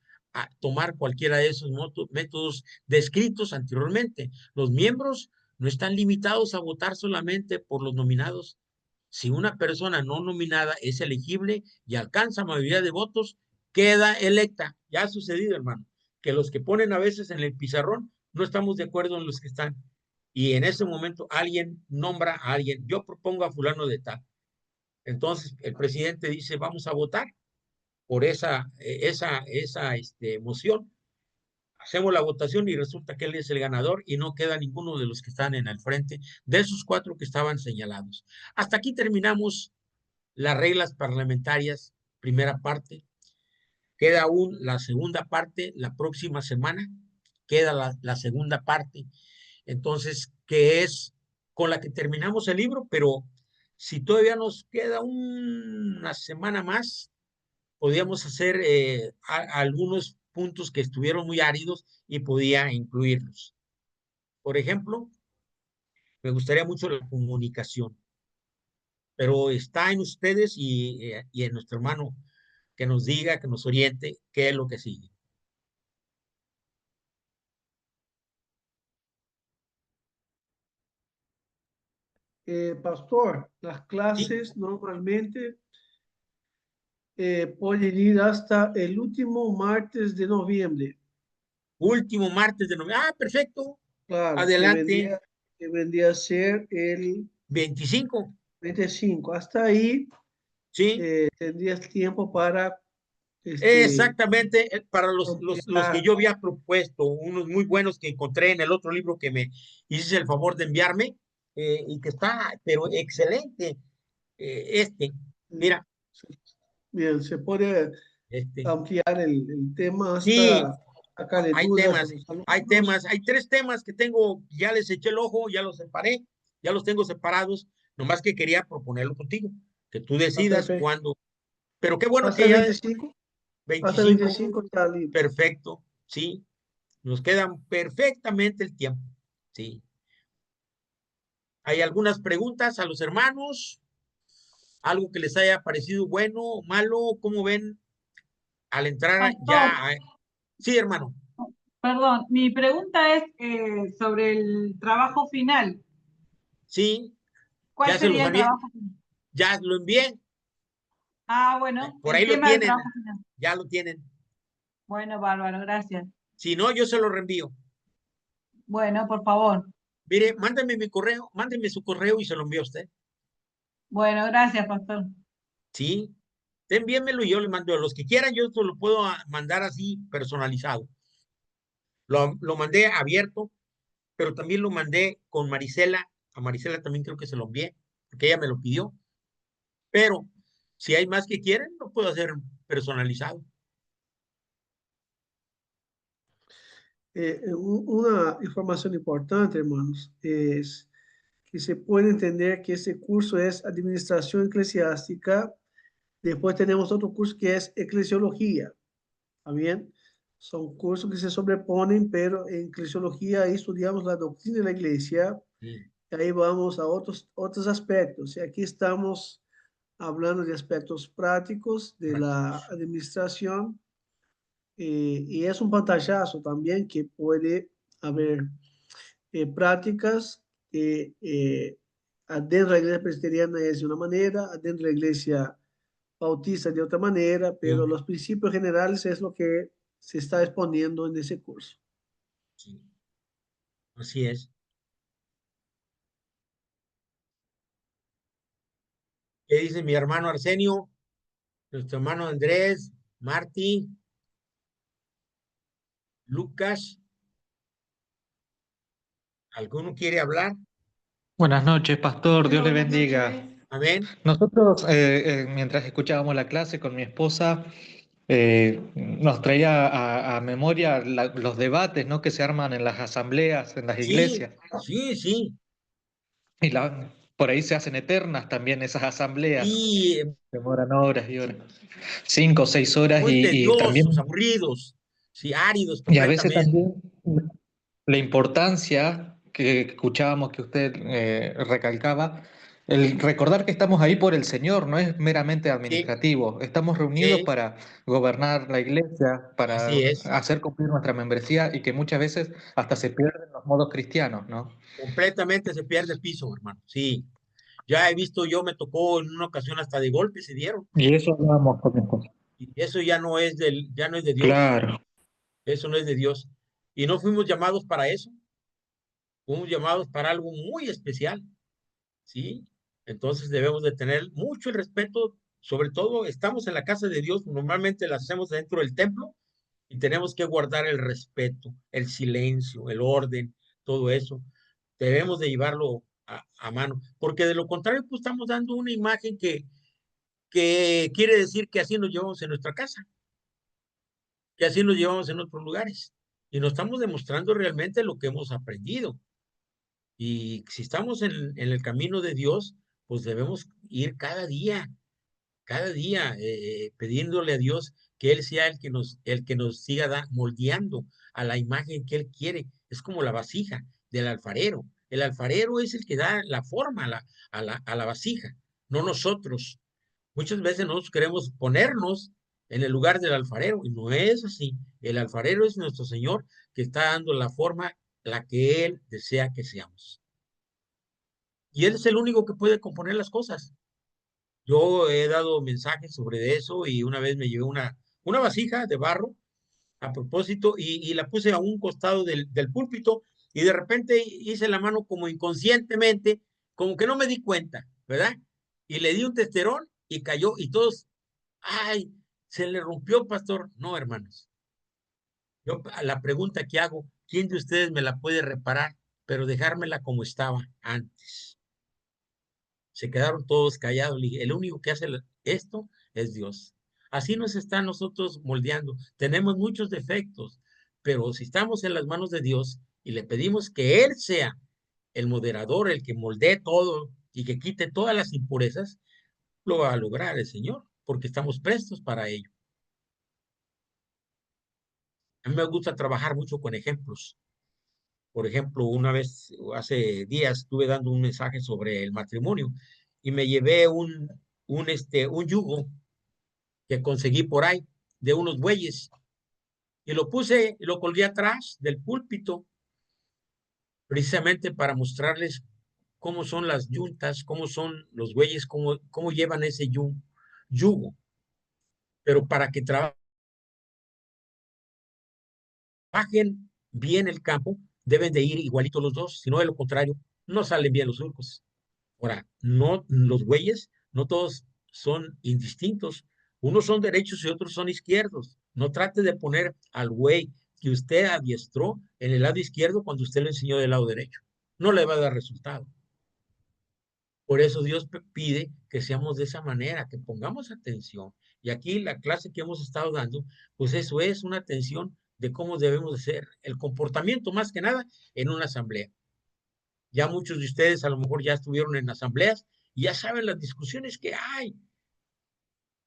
tomar cualquiera de esos métodos descritos anteriormente. Los miembros no están limitados a votar solamente por los nominados. Si una persona no nominada es elegible y alcanza mayoría de votos, queda electa. Ya ha sucedido, hermano, que los que ponen a veces en el pizarrón no estamos de acuerdo en los que están. Y en ese momento alguien nombra a alguien. Yo propongo a fulano de tal. Entonces el presidente dice, vamos a votar por esa moción. Hacemos la votación y resulta que él es el ganador y no queda ninguno de los que están en el frente de esos 4 que estaban señalados. Hasta aquí terminamos las reglas parlamentarias, primera parte. Queda aún la segunda parte la próxima semana. Queda la segunda parte. Entonces, que es con la que terminamos el libro, pero si todavía nos queda una semana más, podíamos hacer algunos puntos que estuvieron muy áridos y podía incluirlos. Por ejemplo, me gustaría mucho la comunicación, pero está en ustedes y en nuestro hermano que nos diga, que nos oriente qué es lo que sigue. Pastor, las ¿Sí? clases normalmente pueden ir hasta el último martes de noviembre. Último martes de noviembre. Ah, perfecto. Claro, Adelante. que vendría a ser el 25. 25. Hasta ahí ¿Sí? tendrías tiempo para Exactamente, para los que ampliar. yo había propuesto, unos muy buenos que encontré en el otro libro que me hiciste el favor de enviarme, y que está, pero excelente. Mira, Bien, se puede este, ampliar el tema sí, hasta sacarle hay dudas a temas, los hay alumnos. temas, hay 3 temas que tengo, ya les eché el ojo, ya los separé, ya los tengo separados, nomás que quería proponerlo contigo, que tú Está decidas perfecto. cuándo, pero qué bueno Hasta que el ya 25, hasta el 25, 25 está libre. perfecto, sí, nos quedan perfectamente el tiempo, sí. ¿Hay algunas preguntas a los hermanos? ¿Algo que les haya parecido bueno o malo? ¿Cómo ven al entrar Pastor, ya? Sí, hermano, perdón, mi pregunta es sobre el trabajo final. sí, ¿Cuál ya se los sería el había, trabajo final? ya lo envié, Ah, bueno, por el ahí lo tema del tienen, trabajo final. ya lo tienen. Bueno, bárbaro, gracias. Si no, yo se lo reenvío. Bueno, por favor. Mire, mándeme mi correo, mándeme su correo y se lo envío a usted. Bueno, gracias, pastor. Sí, envíenmelo y yo le mando a los que quieran, yo esto lo puedo mandar así personalizado. Lo mandé abierto, pero también lo mandé con Marisela. A Marisela también creo que se lo envié, porque ella me lo pidió. Pero si hay más que quieren, lo puedo hacer personalizado. Una información importante, hermanos, es que se puede entender que ese curso es Administración Eclesiástica. Después tenemos otro curso que es Eclesiología. ¿Está bien? Son cursos que se sobreponen, pero en Eclesiología ahí estudiamos la doctrina de la iglesia. Sí, Y ahí vamos a otros aspectos. Y aquí estamos hablando de aspectos prácticos de la prácticos. administración. Y es un pantallazo también que puede haber prácticas adentro de la iglesia presbiteriana es de una manera, adentro de la iglesia bautista de otra manera, pero Sí, los principios generales es lo que se está exponiendo en ese curso. sí, así es. ¿Qué dice mi hermano Arsenio? Nuestro hermano Andrés, Marty, Lucas, ¿alguno quiere hablar? Buenas noches, pastor. Dios Hola, le buenas bendiga. noches. Amén. Nosotros, mientras escuchábamos la clase con mi esposa, nos traía a memoria los debates, ¿no?, que se arman en las asambleas, en las Sí, iglesias. sí, sí. Y por ahí se hacen eternas también esas asambleas. Y Demoran horas y horas. 5 o 6 horas muy y tediosos, también, aburridos, sí, áridos y a veces completamente. también la importancia que escuchábamos que usted recalcaba, el recordar que estamos ahí por el Señor, no es meramente Sí, administrativo. Estamos reunidos sí, para gobernar la iglesia, para así es, hacer cumplir nuestra membresía y que muchas veces hasta se pierden los modos cristianos, ¿no? completamente se pierde el piso, hermano. Sí, ya he visto, yo me tocó en una ocasión hasta de golpe se dieron. Y eso hablábamos con mi esposa. Y eso ya no es ya no es de Dios, Claro. eso no es de Dios. Y no fuimos llamados para eso, fuimos llamados para algo muy especial, ¿sí? Entonces debemos de tener mucho el respeto, sobre todo estamos en la casa de Dios, normalmente la hacemos dentro del templo y tenemos que guardar el respeto, el silencio, el orden, todo eso. Debemos de llevarlo a mano, porque de lo contrario, pues estamos dando una imagen que quiere decir que así nos llevamos en nuestra casa, que así nos llevamos en otros lugares. Y nos estamos demostrando realmente lo que hemos aprendido. Y si estamos en el camino de Dios, pues debemos ir cada día, pidiéndole a Dios que Él sea el que nos siga moldeando a la imagen que Él quiere. Es como la vasija del alfarero. El alfarero es el que da la forma a la vasija, no nosotros. Muchas veces nosotros queremos ponernos en el lugar del alfarero y no es así. El alfarero es nuestro Señor que está dando la forma la que Él desea que seamos. Y Él es el único que puede componer las cosas. Yo he dado mensajes sobre eso y una vez me llevé una vasija de barro a propósito y la puse a un costado del púlpito y de repente hice la mano como inconscientemente, como que no me di cuenta, ¿verdad? Y le di un testerón y cayó y todos, ay, se le rompió, pastor. No, hermanos. Yo la pregunta que hago, ¿quién de ustedes me la puede reparar, pero dejármela como estaba antes? Se quedaron todos callados. Le dije, el único que hace esto es Dios. Así nos está nosotros moldeando. Tenemos muchos defectos, pero si estamos en las manos de Dios y le pedimos que Él sea el moderador, el que moldee todo y que quite todas las impurezas, lo va a lograr el Señor, porque estamos prestos para ello. A mí me gusta trabajar mucho con ejemplos. Por ejemplo, una vez, hace días, estuve dando un mensaje sobre el matrimonio y me llevé un yugo que conseguí por ahí de unos bueyes y lo puse y lo colgué atrás del púlpito precisamente para mostrarles cómo son las yuntas, cómo son los bueyes, cómo llevan ese yugo. Pero para que trabajen bien el campo, deben de ir igualitos los dos, si no de lo contrario, no salen bien los surcos. Ahora, no, los bueyes, no todos son indistintos. Unos son derechos y otros son izquierdos. No trate de poner al buey que usted adiestró en el lado izquierdo cuando usted lo enseñó del lado derecho. No le va a dar resultado. Por eso Dios pide que seamos de esa manera, que pongamos atención. Y aquí la clase que hemos estado dando, pues eso es una atención de cómo debemos de ser, el comportamiento más que nada en una asamblea. Ya muchos de ustedes a lo mejor ya estuvieron en asambleas y ya saben las discusiones que hay.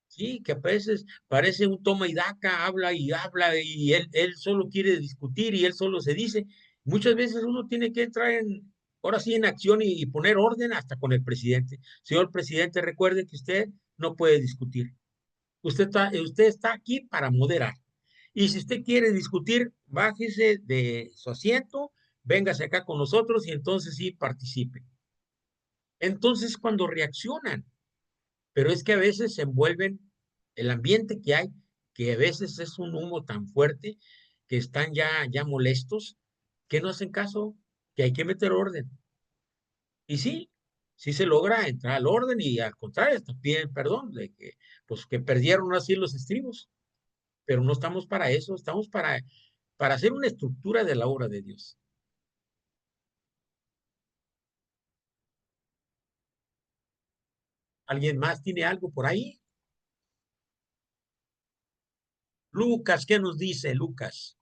Sí, que a veces parece un toma y daca, habla y él solo quiere discutir y él solo se dice. Muchas veces uno tiene que entrar ahora sí en acción y poner orden hasta con el presidente. Señor presidente, recuerde que usted no puede discutir. Usted está aquí para moderar. Y si usted quiere discutir, bájese de su asiento véngase acá con nosotros y entonces sí participe. Entonces cuando reaccionan, pero es que a veces se envuelven el ambiente que hay, que a veces es un humo tan fuerte que están ya molestos, que no hacen caso, que hay que meter orden. Y sí, sí se logra entrar al orden y al contrario, hasta piden perdón de que, pues, que perdieron así los estribos, pero no estamos para eso, estamos para hacer una estructura de la obra de Dios. ¿Alguien más tiene algo por ahí? Lucas, ¿qué nos dice Lucas?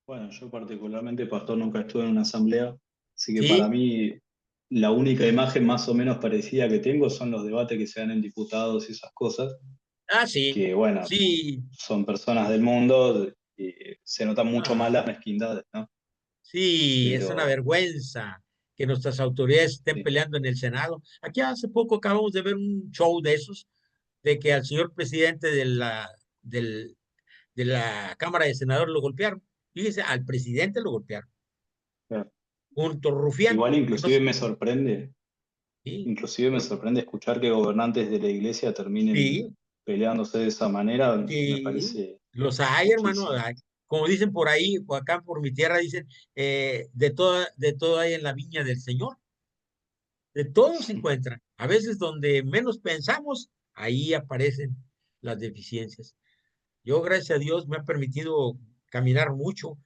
Bueno, yo particularmente, pastor, nunca estuve en una asamblea, así que para ¿Sí? mí la única imagen más o menos parecida que tengo son los debates que se dan en diputados y esas cosas, Ah, sí, que bueno, sí, son personas del mundo y se notan mucho más ah, las mezquindades, ¿no? sí, es una Pero vergüenza que nuestras autoridades estén sí, peleando en el Senado. Aquí hace poco acabamos de ver un show de esos, de que al señor presidente del, de la Cámara de Senadores lo golpearon. Fíjese, al presidente lo golpearon. claro. Un rufián, Igual que no sé. inclusive me sorprende escuchar que gobernantes de la iglesia terminen Sí, peleándose de esa manera, me sí, parece los hay, hermano. muchísimo. Hay. Como dicen por ahí, o acá por mi tierra, dicen, de todo hay en la viña del Señor. De todo se encuentra. A veces donde menos pensamos, ahí aparecen las deficiencias. Yo, gracias a Dios, me ha permitido caminar mucho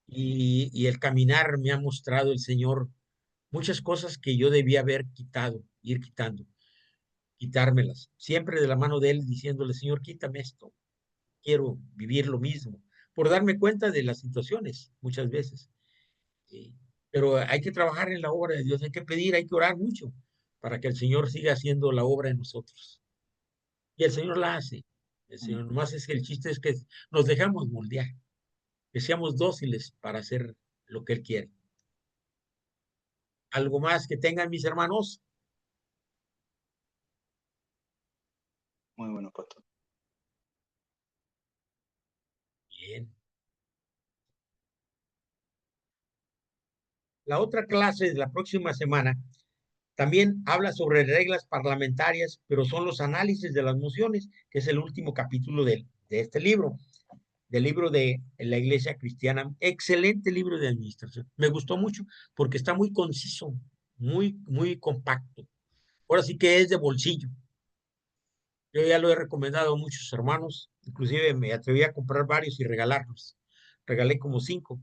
y el caminar me ha mostrado el Señor muchas cosas que yo debía haber quitado, ir quitando, quitármelas. Siempre de la mano de Él diciéndole, Señor, quítame esto. Quiero vivir lo mismo. Por darme cuenta de las situaciones muchas veces. Sí. Pero hay que trabajar en la obra de Dios, hay que pedir, hay que orar mucho para que el Señor siga haciendo la obra en nosotros. Y el Señor la hace. El Señor, nomás es que el chiste es que nos dejamos moldear, que seamos dóciles para hacer lo que Él quiere. Algo más que tengan mis hermanos. Muy bueno, pastor. Bien. La otra clase de la próxima semana también habla sobre reglas parlamentarias, pero son los análisis de las mociones, que es el último capítulo de este libro, del libro de la Iglesia Cristiana. Excelente libro de administración. Me gustó mucho porque está muy conciso, muy compacto. Ahora sí que es de bolsillo. Yo ya lo he recomendado a muchos hermanos, inclusive me atreví a comprar varios y regalarlos. Regalé como 5.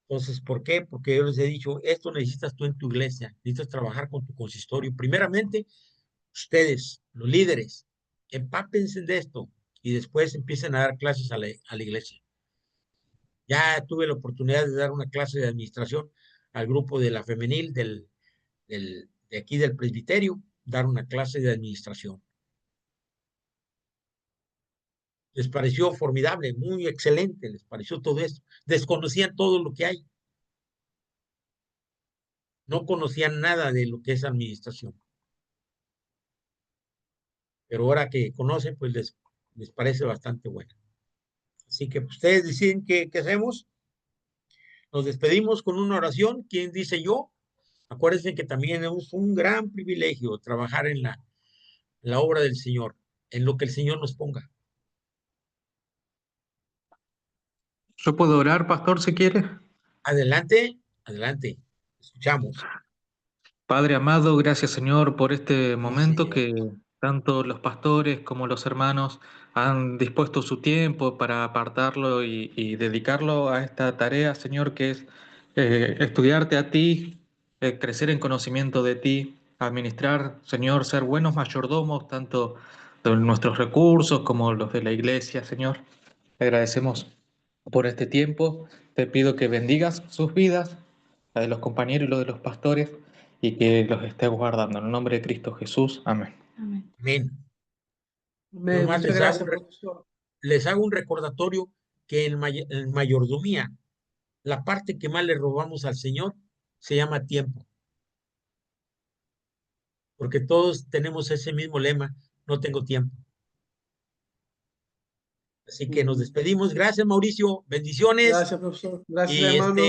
Entonces, ¿por qué? Porque yo les he dicho, esto necesitas tú en tu iglesia, necesitas trabajar con tu consistorio. Primeramente, ustedes, los líderes, empápense de esto y después empiecen a dar clases a la iglesia. Ya tuve la oportunidad de dar una clase de administración al grupo de la femenil de aquí del presbiterio, dar una clase de administración. Les pareció formidable, muy excelente, les pareció todo esto. Desconocían todo lo que hay, no conocían nada de lo que es administración. Pero ahora que conocen, pues les parece bastante bueno. Así que ustedes deciden qué hacemos. Nos despedimos con una oración. ¿Quién dice yo? Acuérdense que también es un gran privilegio trabajar en la obra del Señor, en lo que el Señor nos ponga. Yo puedo orar, pastor, si quiere. Adelante, adelante. Escuchamos. Padre amado, gracias Señor por este Sí, momento Señor. que tanto los pastores como los hermanos han dispuesto su tiempo para apartarlo y dedicarlo a esta tarea, Señor, que es estudiarte a ti, crecer en conocimiento de ti, administrar, Señor, ser buenos mayordomos, tanto de nuestros recursos como los de la iglesia, Señor. Te agradecemos por este tiempo. Te pido que bendigas sus vidas, la de los compañeros y los de los pastores, y que los esté guardando. En el nombre de Cristo Jesús. Amén. Amén. Amén. Yo Amén. nomás Muchas gracias, profesor. les hago un recordatorio que en mayordomía, la parte que más le robamos al Señor se llama tiempo, porque todos tenemos ese mismo lema, no tengo tiempo. Así que nos despedimos. Gracias, Mauricio. Bendiciones. Gracias, profesor. Gracias, Y hermanos.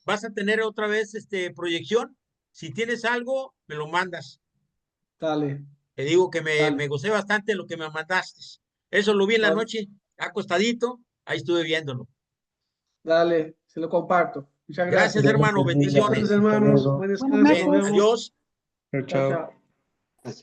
vas a tener otra vez proyección. Si tienes algo, me lo mandas. Dale. Te digo que me Dale. gocé bastante lo que me mandaste. Eso lo vi en la Dale. noche, acostadito, ahí estuve viéndolo. Dale, se lo comparto. Muchas Gracias, gracias. hermano. Bendiciones, Bendiciones. hermanos. Buen descanso. Buenas Nos noches. vemos. Chao, Chao, chao. chao.